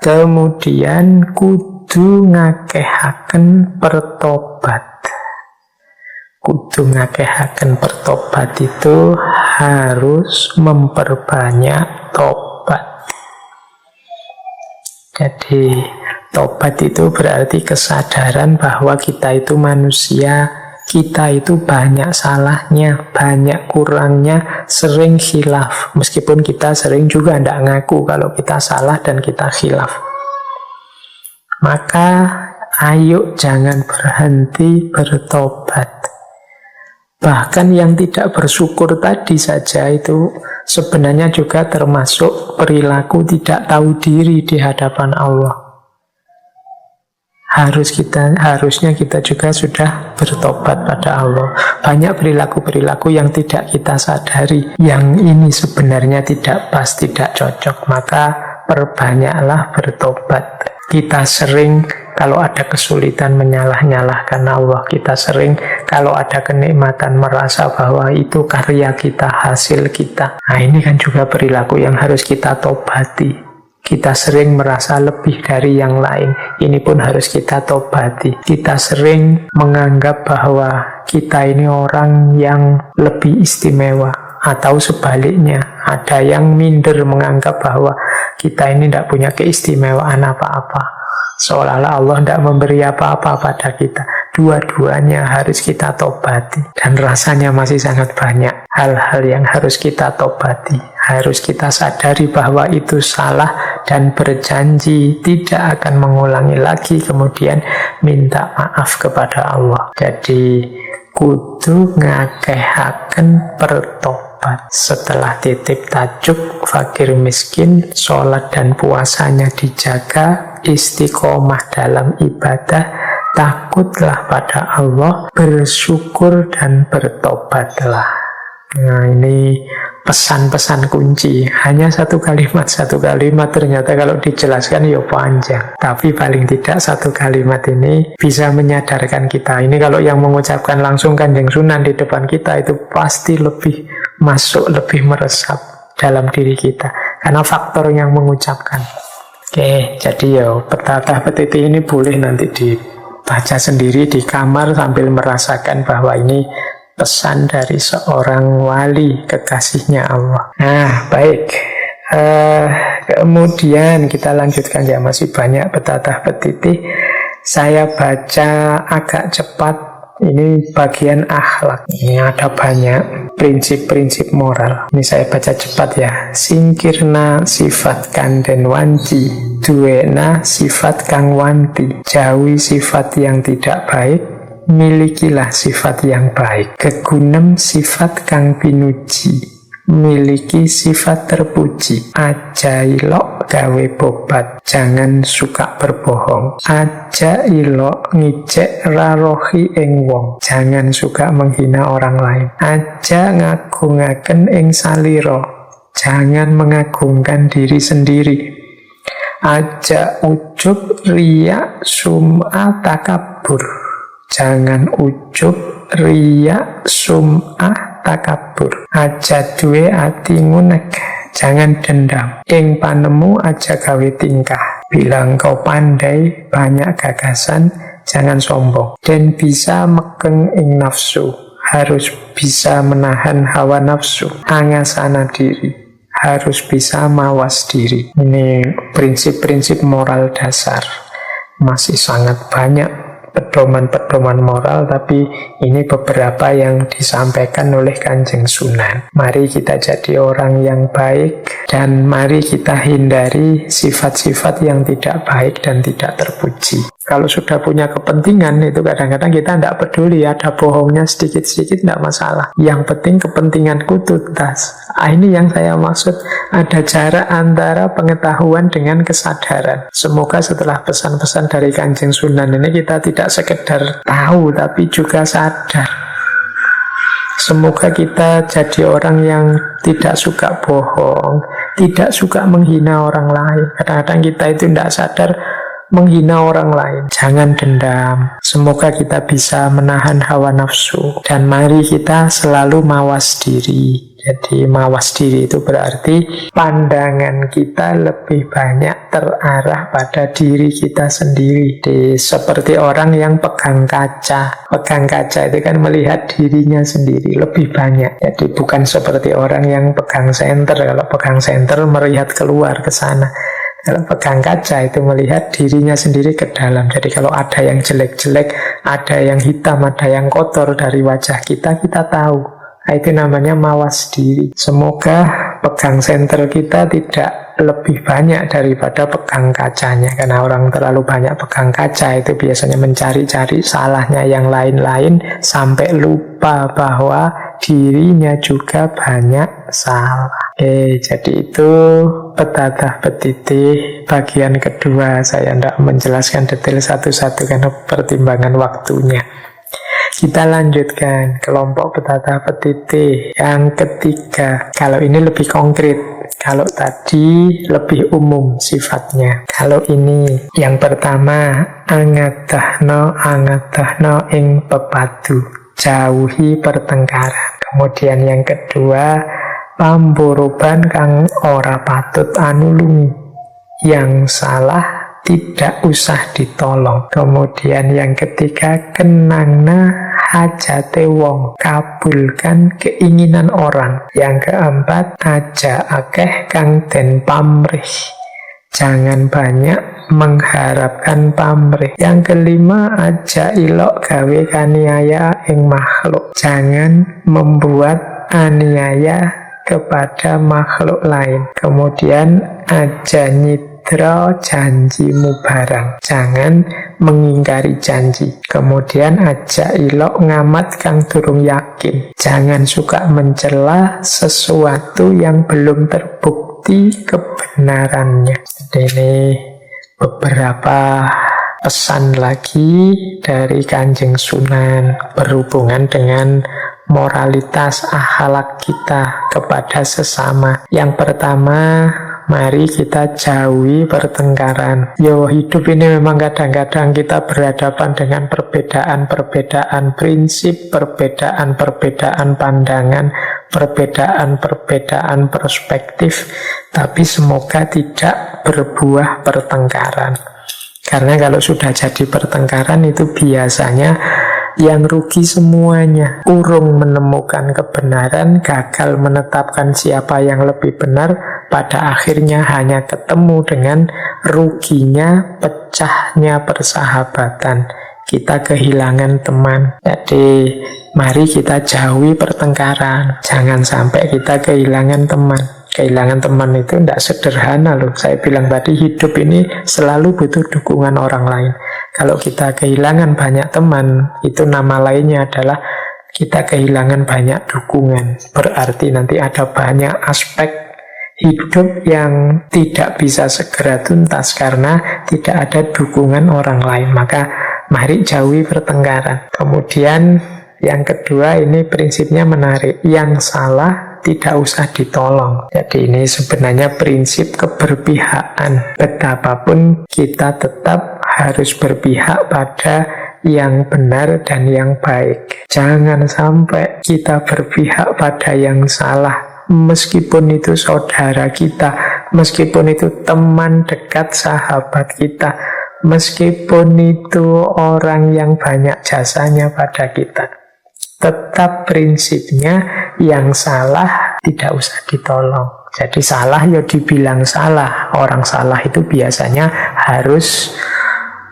Kemudian kudu ngakehaken pertobat. kudu ngakehaken bertobat itu harus memperbanyak tobat. Jadi tobat itu berarti kesadaran bahwa kita itu manusia, kita itu banyak salahnya, banyak kurangnya, sering khilaf. Meskipun kita sering juga tidak ngaku kalau kita salah dan kita khilaf. Maka ayo jangan berhenti bertobat. Bahkan yang tidak bersyukur tadi saja itu sebenarnya juga termasuk perilaku tidak tahu diri di hadapan Allah. Harusnya kita juga sudah bertobat pada Allah. Banyak perilaku-perilaku yang tidak kita sadari, yang ini sebenarnya tidak pas, tidak cocok. Maka perbanyaklah bertobat. Kita sering kalau ada kesulitan menyalah-nyalahkan Allah. Kita sering kalau ada kenikmatan merasa bahwa itu karya kita, hasil kita. Nah ini kan juga perilaku yang harus kita tobati. Kita sering merasa lebih dari yang lain. Ini pun harus kita tobati. Kita sering menganggap bahwa kita ini orang yang lebih istimewa. Atau sebaliknya, ada yang minder menganggap bahwa kita ini tidak punya keistimewaan apa-apa. Seolah-olah Allah tidak memberi apa-apa pada kita. Dua-duanya harus kita tobati. Dan rasanya masih sangat banyak hal-hal yang harus kita tobati. Harus kita sadari bahwa itu salah dan berjanji tidak akan mengulangi lagi. Kemudian minta maaf kepada Allah. Jadi kudu ngakehaken bertobat. Setelah titip tajuk fakir miskin, sholat dan puasanya dijaga, istiqomah dalam ibadah, takutlah pada Allah, bersyukur dan bertobatlah. Nah ini pesan-pesan kunci. Hanya satu kalimat ternyata kalau dijelaskan ya panjang. Tapi paling tidak satu kalimat ini bisa menyadarkan kita. Ini kalau yang mengucapkan langsung Kanjeng Sunan di depan kita itu pasti lebih masuk, lebih meresap dalam diri kita. Karena faktor yang mengucapkan. Oke, jadi ya petata petiti ini boleh nanti dibaca sendiri di kamar sambil merasakan bahwa ini pesan dari seorang wali kekasihnya Allah. Nah, baik. Kemudian kita lanjutkan ya, masih banyak petatah petiti. Saya baca agak cepat. Ini bagian akhlak. Ini ada banyak prinsip-prinsip moral. Ini saya baca cepat ya. Singkirna sifat kanden wanci, duwena sifat kang wanti. Jauhi sifat yang tidak baik, milikilah sifat yang baik. Kegunem sifat kang pinuji, miliki sifat terpuji. Aja ilok gawe bobat, jangan suka berbohong. Aja ilok ngicek rarohi ing wong, jangan suka menghina orang lain. Aja ngagungaken ing saliro, jangan mengagungkan diri sendiri. Aja ujub riya sum'a takabur, jangan ujub riya sum'ah takabur. Aja duwe ati ngunek, jangan dendam. Ing panemu aja gawe tingkah. Bila engkau pandai, banyak gagasan, jangan sombong. Dan bisa mekeng ing nafsu, harus bisa menahan hawa nafsu. Angasana diri, harus bisa mawas diri. Ini prinsip-prinsip moral dasar. Masih sangat banyak pedoman-pedoman moral, tapi ini beberapa yang disampaikan oleh Kanjeng Sunan. Mari kita jadi orang yang baik, dan mari kita hindari sifat-sifat yang tidak baik dan tidak terpuji. Kalau sudah punya kepentingan, itu kadang-kadang kita tidak peduli, ada bohongnya sedikit-sedikit tidak masalah. Yang penting kepentinganku tuntas. Ini yang saya maksud, ada jarak antara pengetahuan dengan kesadaran. Semoga setelah pesan-pesan dari Kanjeng Sunan ini kita tidak sekedar tahu, tapi juga sadar. Semoga kita jadi orang yang tidak suka bohong, tidak suka menghina orang lain. Kadang-kadang kita itu tidak sadar menghina orang lain. Jangan dendam. Semoga kita bisa menahan hawa nafsu. Dan mari kita selalu mawas diri. Jadi mawas diri itu berarti pandangan kita lebih banyak terarah pada diri kita sendiri. Seperti orang yang pegang kaca. Pegang kaca itu kan melihat dirinya sendiri lebih banyak. Jadi bukan seperti orang yang pegang senter. Kalau pegang senter melihat keluar ke sana. Kalau pegang kaca itu melihat dirinya sendiri ke dalam. Jadi kalau ada yang jelek-jelek, ada yang hitam, ada yang kotor dari wajah kita, kita tahu. Nah, itu namanya mawas diri. Semoga pegang senter kita tidak lebih banyak daripada pegang kacanya. Karena orang terlalu banyak pegang kaca itu biasanya mencari-cari salahnya yang lain-lain sampai lupa bahwa dirinya juga banyak salah. Jadi itu petatah petitih bagian kedua. Saya tidak menjelaskan detail satu-satu karena pertimbangan waktunya. Kita lanjutkan kelompok petatah petitih yang ketiga. Kalau ini lebih konkret, kalau tadi lebih umum sifatnya. Kalau ini yang pertama, angadahno ing pepadu, jauhi pertengkaran. Kemudian yang kedua, pamboroban kang ora patut anulungi, yang salah tidak usah ditolong. Kemudian yang ketiga, kenangna hajate wong, kabulkan keinginan orang. Yang keempat, aja akeh kang den pamrih, jangan banyak mengharapkan pamrih. Yang kelima, aja ilok gawe kaniaya ing makhluk, jangan membuat aniaya kepada makhluk lain. Kemudian aja janjimu barang, jangan mengingkari janji. Kemudian aja ilok ngamat kang durung yakin, jangan suka mencela sesuatu yang belum terbukti kebenarannya. Jadi ini beberapa pesan lagi dari Kanjeng Sunan berhubungan dengan moralitas akhlak kita kepada sesama. Yang pertama, mari kita jauhi pertengkaran. Hidup ini memang kadang-kadang kita berhadapan dengan perbedaan-perbedaan prinsip, perbedaan-perbedaan pandangan, perbedaan-perbedaan perspektif, tapi semoga tidak berbuah pertengkaran. Karena kalau sudah jadi pertengkaran itu biasanya yang rugi semuanya. Urung menemukan kebenaran, gagal menetapkan siapa yang lebih benar, pada akhirnya hanya ketemu dengan ruginya, pecahnya persahabatan. Kita kehilangan teman. Jadi mari kita jauhi pertengkaran, jangan sampai kita kehilangan teman. Kehilangan teman itu tidak sederhana loh. Saya bilang tadi, hidup ini selalu butuh dukungan orang lain. Kalau kita kehilangan banyak teman, itu nama lainnya adalah kita kehilangan banyak dukungan. Berarti nanti ada banyak aspek hidup yang tidak bisa segera tuntas karena tidak ada dukungan orang lain. Maka mari jauhi pertengkaran. Kemudian yang kedua, ini prinsipnya menarik. Yang salah tidak usah ditolong. Jadi ini sebenarnya prinsip keberpihakan. Betapapun kita tetap harus berpihak pada yang benar dan yang baik. Jangan sampai kita berpihak pada yang salah, meskipun itu saudara kita, meskipun itu teman dekat sahabat kita, meskipun itu orang yang banyak jasanya pada kita. Tetap prinsipnya yang salah tidak usah ditolong. Jadi salah ya dibilang salah. Orang salah itu biasanya harus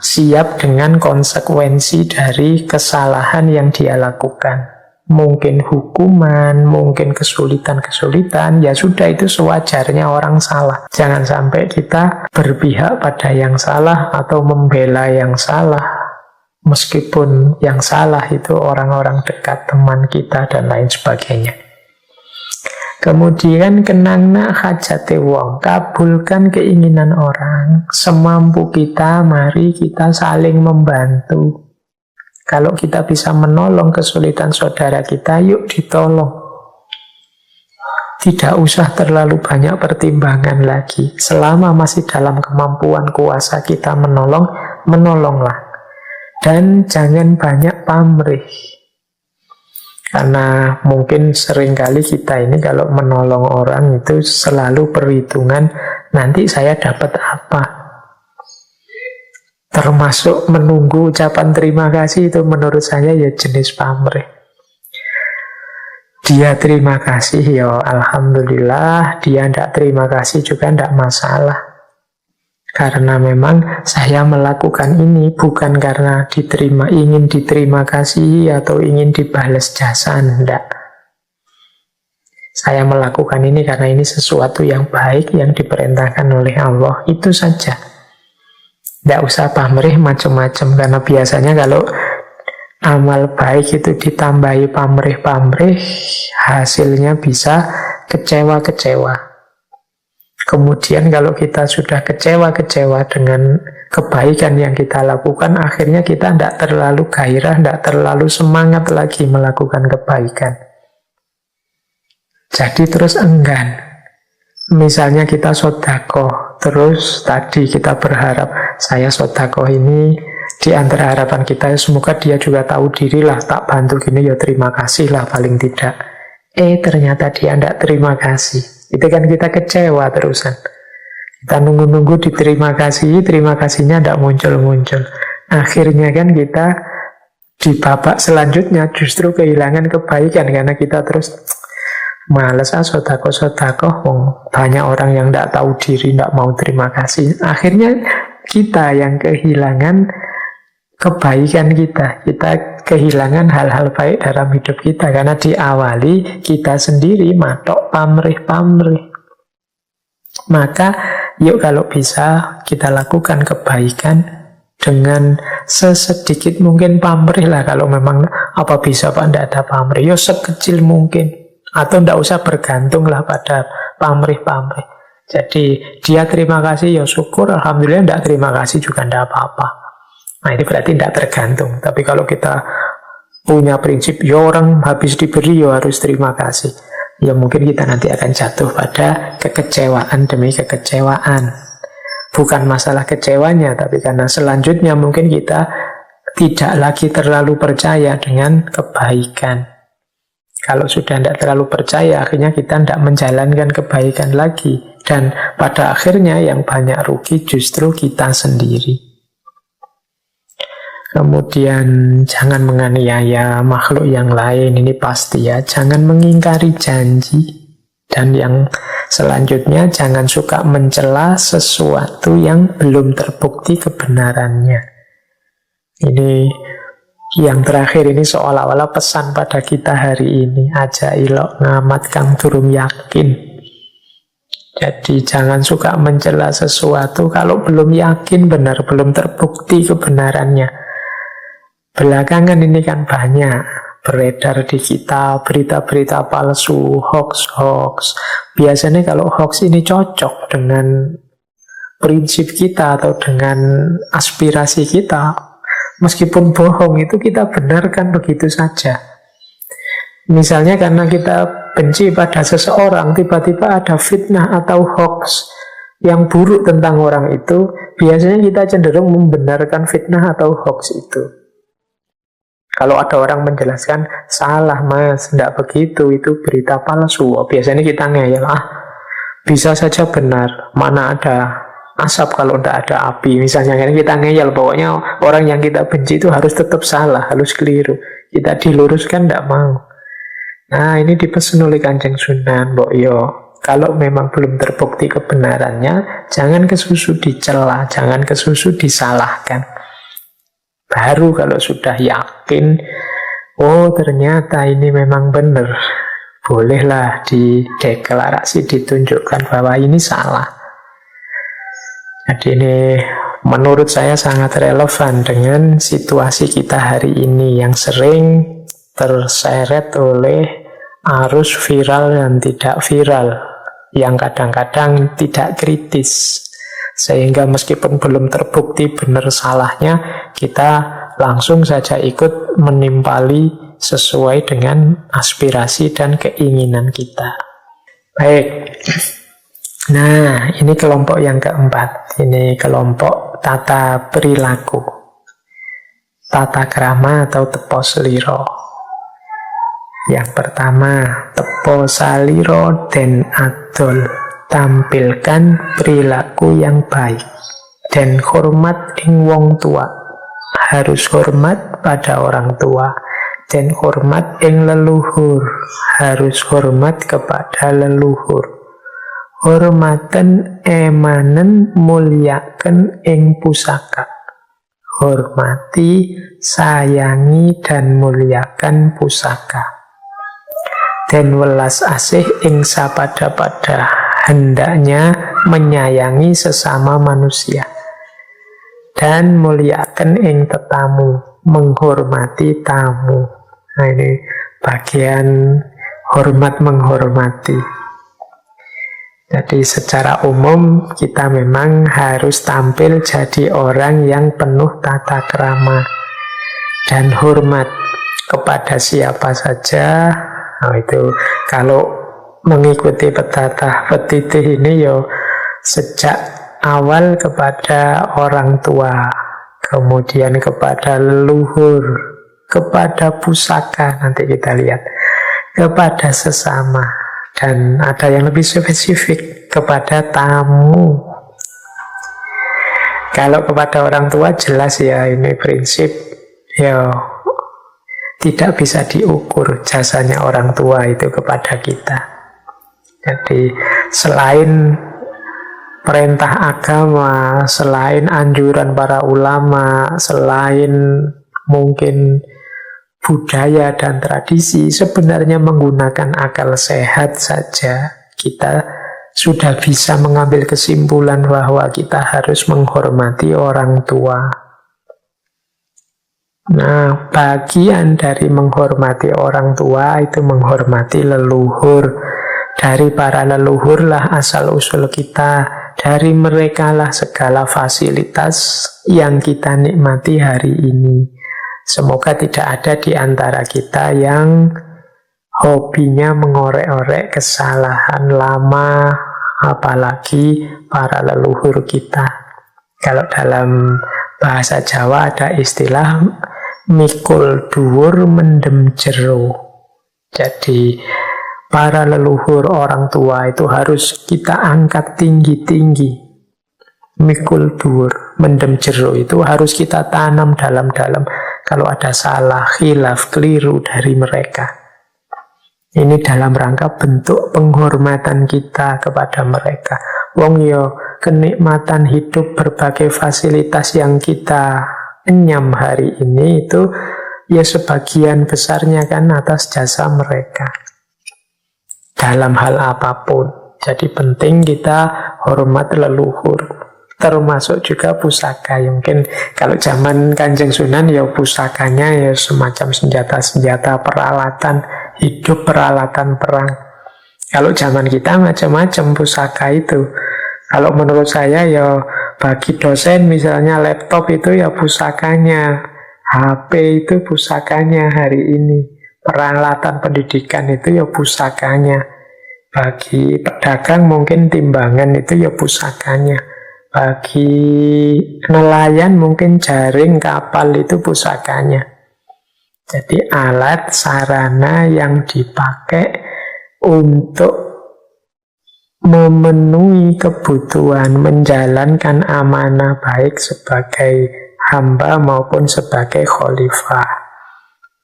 siap dengan konsekuensi dari kesalahan yang dia lakukan. Mungkin hukuman, mungkin kesulitan-kesulitan, ya sudah, itu sewajarnya orang salah. Jangan sampai kita berpihak pada yang salah atau membela yang salah, meskipun yang salah itu orang-orang dekat, teman kita, dan lain sebagainya. Kemudian kenangna hajate wong, kabulkan keinginan orang. Semampu kita, mari kita saling membantu. Kalau kita bisa menolong kesulitan saudara kita, yuk ditolong. Tidak usah terlalu banyak pertimbangan lagi. Selama masih dalam kemampuan kuasa kita menolong, menolonglah. Dan jangan banyak pamrih. Karena mungkin seringkali kita ini kalau menolong orang itu selalu perhitungan nanti saya dapat apa. Termasuk menunggu ucapan terima kasih itu menurut saya ya jenis pamrih. Dia terima kasih ya alhamdulillah, dia tidak terima kasih juga tidak masalah. Karena memang saya melakukan ini bukan karena ingin diterima kasih atau ingin dibalas jasa, enggak. Saya melakukan ini karena ini sesuatu yang baik yang diperintahkan oleh Allah, itu saja. Tidak usah pamrih macam-macam, karena biasanya kalau amal baik itu ditambahi pamrih-pamrih, hasilnya bisa kecewa-kecewa. Kemudian kalau kita sudah kecewa-kecewa dengan kebaikan yang kita lakukan, akhirnya kita tidak terlalu gairah, tidak terlalu semangat lagi melakukan kebaikan. Jadi terus enggan. Misalnya kita sedekah, terus tadi kita berharap, saya sedekah ini di antara harapan kita, semoga dia juga tahu diri lah, tak bantu gini ya terima kasih lah paling tidak. Ternyata dia tidak terima kasih. Itu kan kita kecewa terusan. Kita nunggu-nunggu diterima kasih, terima kasihnya tidak muncul-muncul. Akhirnya kan kita di babak selanjutnya justru kehilangan kebaikan, karena kita terus males sedekah-sedekah, banyak orang yang tidak tahu diri, tidak mau terima kasih. Akhirnya kita yang kehilangan kebaikan kita kehilangan hal-hal baik dalam hidup kita, karena diawali kita sendiri matok pamrih-pamrih. Maka yuk kalau bisa kita lakukan kebaikan dengan sesedikit mungkin pamrih lah. Kalau memang apa bisa Pak tidak ada pamrih, yuk sekecil mungkin, atau tidak usah bergantung lah pada pamrih-pamrih. Jadi dia terima kasih ya syukur, alhamdulillah, tidak terima kasih juga tidak apa-apa. Nah ini berarti tidak tergantung. Tapi kalau kita punya prinsip, ya orang habis diberi ya harus terima kasih, ya mungkin kita nanti akan jatuh pada kekecewaan demi kekecewaan. Bukan masalah kecewanya, tapi karena selanjutnya mungkin kita tidak lagi terlalu percaya dengan kebaikan. Kalau sudah tidak terlalu percaya, akhirnya kita tidak menjalankan kebaikan lagi. Dan pada akhirnya yang banyak rugi justru kita sendiri. Kemudian jangan menganiaya makhluk yang lain, ini pasti ya. Jangan mengingkari janji. Dan yang selanjutnya, jangan suka mencela sesuatu yang belum terbukti kebenarannya. Ini yang terakhir ini seolah-olah pesan pada kita hari ini. Aja ilok ngamat kang durung yakin. Jadi jangan suka mencela sesuatu kalau belum yakin benar, belum terbukti kebenarannya. Belakangan ini kan banyak beredar di kita berita-berita palsu, hoax-hoax. Biasanya kalau hoax ini cocok dengan prinsip kita atau dengan aspirasi kita. Meskipun bohong itu kita benarkan begitu saja. Misalnya karena kita benci pada seseorang, tiba-tiba ada fitnah atau hoax yang buruk tentang orang itu, biasanya kita cenderung membenarkan fitnah atau hoax itu. Kalau ada orang menjelaskan, salah mas, tidak begitu, itu berita palsu, biasanya kita ngeyel, bisa saja benar, mana ada asap kalau tidak ada api, misalnya kita ngeyel, pokoknya orang yang kita benci itu harus tetap salah, harus keliru, kita diluruskan tidak mau. Nah ini dipesan oleh Kanjeng Sunan, Mbok Yo, kalau memang belum terbukti kebenarannya, jangan kesusu dicela, jangan kesusu disalahkan. Baru kalau sudah yakin, oh ternyata ini memang benar, bolehlah dideklarasi, ditunjukkan bahwa ini salah. Jadi ini menurut saya sangat relevan dengan situasi kita hari ini yang sering terseret oleh arus viral dan tidak viral, yang kadang-kadang tidak kritis. Sehingga meskipun belum terbukti benar salahnya, kita langsung saja ikut menimpali sesuai dengan aspirasi dan keinginan kita. Baik. Nah, ini kelompok yang keempat. Ini kelompok tata perilaku. Tata krama atau tepo seliro. Yang pertama, tepo saliro den adol, tampilkan perilaku yang baik dan hormat ing wong tua. Harus hormat pada orang tua dan hormat ing leluhur. Harus hormat kepada leluhur. Hormaten emanen mulyaken ing pusaka. Hormati, sayangi, dan muliakan pusaka. Dan welas asih ing sapada-pada, hendaknya menyayangi sesama manusia. Dan muliakan ing tetamu, menghormati tamu. Nah, ini bagian hormat menghormati. Jadi secara umum kita memang harus tampil jadi orang yang penuh tata krama dan hormat kepada siapa saja. Nah, itu kalau mengikuti petata petitih ini yo sejak awal kepada orang tua, kemudian kepada leluhur, kepada pusaka, nanti kita lihat, kepada sesama. Dan ada yang lebih spesifik, kepada tamu. Kalau kepada orang tua jelas ya, ini prinsip ya tidak bisa diukur jasanya orang tua itu kepada kita. Jadi selain perintah agama, selain anjuran para ulama, selain mungkin budaya dan tradisi, sebenarnya menggunakan akal sehat saja kita sudah bisa mengambil kesimpulan bahwa kita harus menghormati orang tua. Nah, bagian dari menghormati orang tua itu menghormati leluhur. Dari para leluhur lah asal-usul kita, dari mereka lah segala fasilitas yang kita nikmati hari ini. Semoga tidak ada di antara kita yang hobinya mengorek-orek kesalahan lama, apalagi para leluhur kita. Kalau dalam bahasa Jawa ada istilah mikul dhuwur mendem jero. Jadi para leluhur orang tua itu harus kita angkat tinggi-tinggi. Mikul dhuwur mendem jero itu harus kita tanam dalam-dalam. Kalau ada salah, khilaf, keliru dari mereka. Ini dalam rangka bentuk penghormatan kita kepada mereka. Wong yo, kenikmatan hidup berbagai fasilitas yang kita enyam hari ini itu ya sebagian besarnya kan atas jasa mereka. Dalam hal apapun. Jadi penting kita hormat leluhur. Termasuk juga pusaka. Ya, mungkin kalau zaman Kanjeng Sunan ya pusakanya ya semacam senjata-senjata, peralatan hidup, peralatan perang. Kalau zaman kita macam-macam pusaka itu. Kalau menurut saya ya bagi dosen misalnya laptop itu ya pusakanya, HP itu pusakanya hari ini, peralatan pendidikan itu ya pusakanya. Bagi pedagang mungkin timbangan itu ya pusakanya. Bagi nelayan mungkin jaring kapal itu pusakanya. Jadi alat sarana yang dipakai untuk memenuhi kebutuhan, menjalankan amanah baik sebagai hamba maupun sebagai khalifah.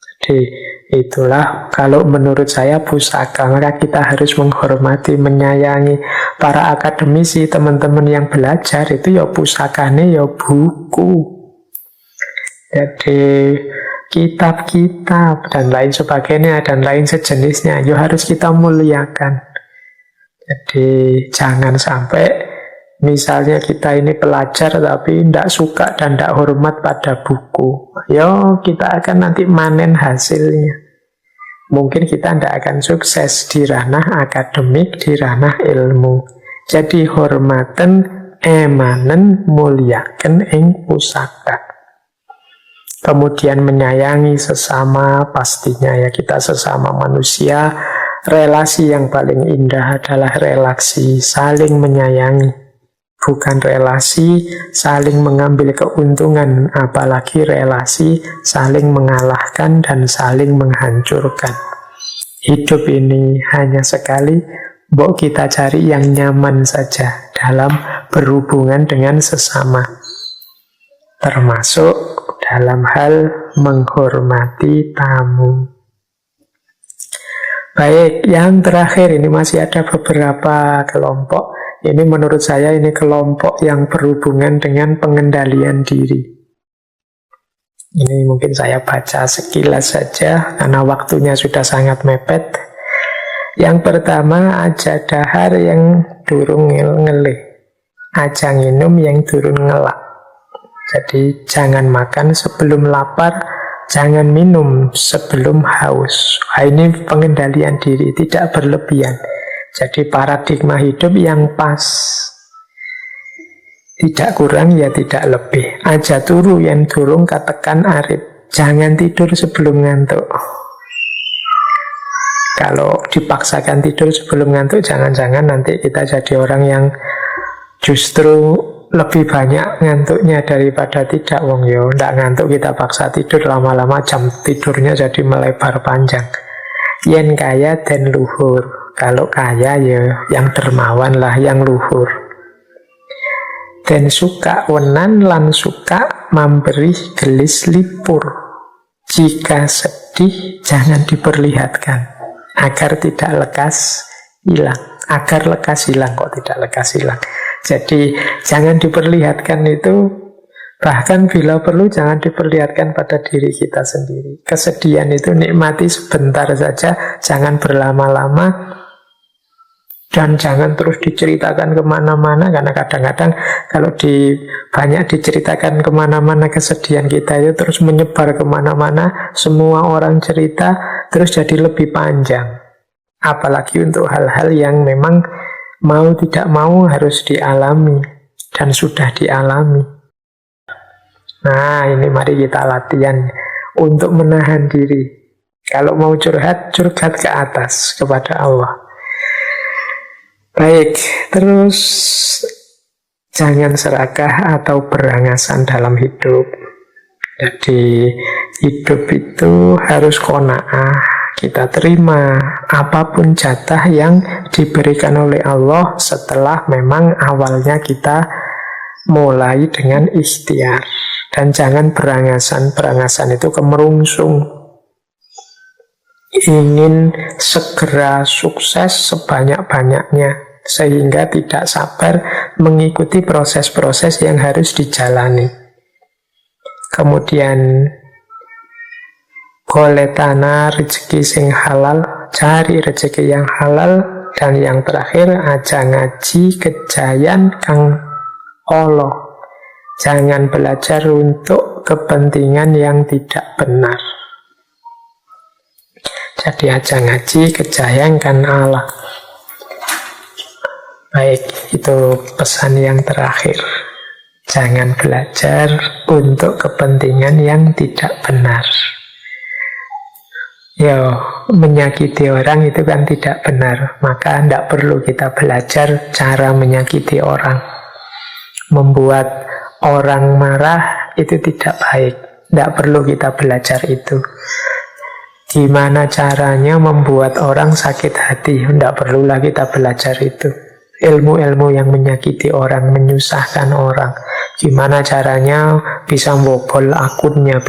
Jadi itulah kalau menurut saya pusaka. Maka kita harus menghormati, menyayangi para akademisi, teman-teman yang belajar itu ya pusakanya ya buku. Jadi kitab-kitab dan lain sebagainya dan lain sejenisnya ya harus kita muliakan. Jadi jangan sampai misalnya kita ini pelajar tapi tidak suka dan tidak hormat pada buku. Ya kita akan nanti manen hasilnya. Mungkin kita tidak akan sukses di ranah akademik, di ranah ilmu. Jadi hormaten emanen muliaken ing pusaka. Kemudian menyayangi sesama, pastinya ya kita sesama manusia. Relasi yang paling indah adalah relasi saling menyayangi. Bukan relasi saling mengambil keuntungan, apalagi relasi saling mengalahkan dan saling menghancurkan. Hidup ini hanya sekali, mbok kita cari yang nyaman saja dalam berhubungan dengan sesama. Termasuk dalam hal menghormati tamu. Baik, yang terakhir ini masih ada beberapa kelompok. Ini menurut saya ini kelompok yang berhubungan dengan pengendalian diri. Ini mungkin saya baca sekilas saja karena waktunya sudah sangat mepet. Yang pertama, aja dahar yang durung ngelih, aja nginum yang durung ngelak. Jadi jangan makan sebelum lapar, jangan minum sebelum haus. Ini pengendalian diri, tidak berlebihan. Jadi paradigma hidup yang pas. Tidak kurang ya tidak lebih. Aja turu yang durung katekan arip. Jangan tidur sebelum ngantuk. Kalau dipaksakan tidur sebelum ngantuk, jangan-jangan nanti kita jadi orang yang justru lebih banyak ngantuknya daripada tidak. Wong yo, ndak ngantuk kita paksa tidur, lama-lama jam tidurnya jadi melebar panjang. Yen kaya dan luhur. Kalau kaya ya yang dermawan lah, yang luhur. Dan suka wenan lan suka memberi gelis lipur. Jika sedih jangan diperlihatkan agar tidak lekas hilang. Agar lekas hilang, kok tidak lekas hilang. Jadi jangan diperlihatkan itu, bahkan bila perlu jangan diperlihatkan pada diri kita sendiri. Kesedihan itu nikmati sebentar saja, jangan berlama-lama. Dan jangan terus diceritakan kemana-mana, karena kadang-kadang kalau banyak diceritakan kemana-mana kesedihan kita itu terus menyebar kemana-mana, semua orang cerita, terus jadi lebih panjang. Apalagi untuk hal-hal yang memang mau tidak mau harus dialami, dan sudah dialami. Nah, ini mari kita latihan untuk menahan diri. Kalau mau curhat, curhat ke atas, kepada Allah. Baik, terus jangan serakah atau berangasan dalam hidup. Jadi hidup itu harus qanaah, kita terima apapun jatah yang diberikan oleh Allah setelah memang awalnya kita mulai dengan ikhtiar. Dan jangan berangasan itu kemerungsung. Ingin segera sukses sebanyak-banyaknya sehingga tidak sabar mengikuti proses-proses yang harus dijalani. Kemudian golek tanah rezeki sing halal, cari rezeki yang halal. Dan yang terakhir, aja ngaji kejayan kang Allah. Jangan belajar untuk kepentingan yang tidak benar. Jadi aja ngaji kejayankan Allah. Baik, itu pesan yang terakhir. Jangan belajar untuk kepentingan yang tidak benar. Ya, menyakiti orang itu kan tidak benar. Maka tidak perlu kita belajar cara menyakiti orang. Membuat orang marah itu tidak baik. Tidak perlu kita belajar itu. Gimana caranya membuat orang sakit hati? Tidak perlulah kita belajar itu. Ilmu-ilmu yang menyakiti orang, menyusahkan orang. Gimana caranya bisa membobol akunnya,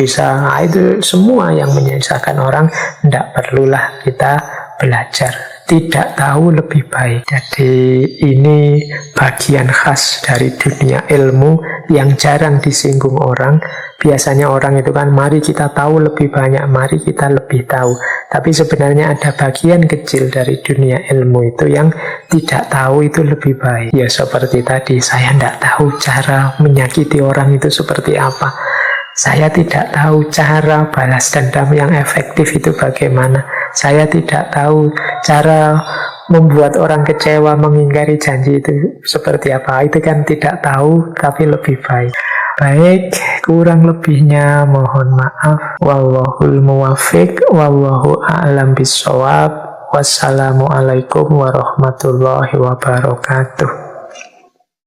itu semua yang menyusahkan orang. Tidak perlulah kita belajar. Tidak tahu lebih baik. Jadi ini bagian khas dari dunia ilmu yang jarang disinggung orang. Biasanya orang itu kan, mari kita tahu lebih banyak, mari kita lebih tahu. Tapi sebenarnya ada bagian kecil dari dunia ilmu itu yang tidak tahu itu lebih baik. Ya seperti tadi, saya tidak tahu cara menyakiti orang itu seperti apa. Saya tidak tahu cara balas dendam yang efektif itu bagaimana. Saya tidak tahu cara membuat orang kecewa, mengingkari janji itu seperti apa. Itu kan tidak tahu, tapi lebih baik. Baik, kurang lebihnya mohon maaf. Wallahul muwaffiq, wallahu a'lam bishawab. Wassalamualaikum warahmatullahi wabarakatuh.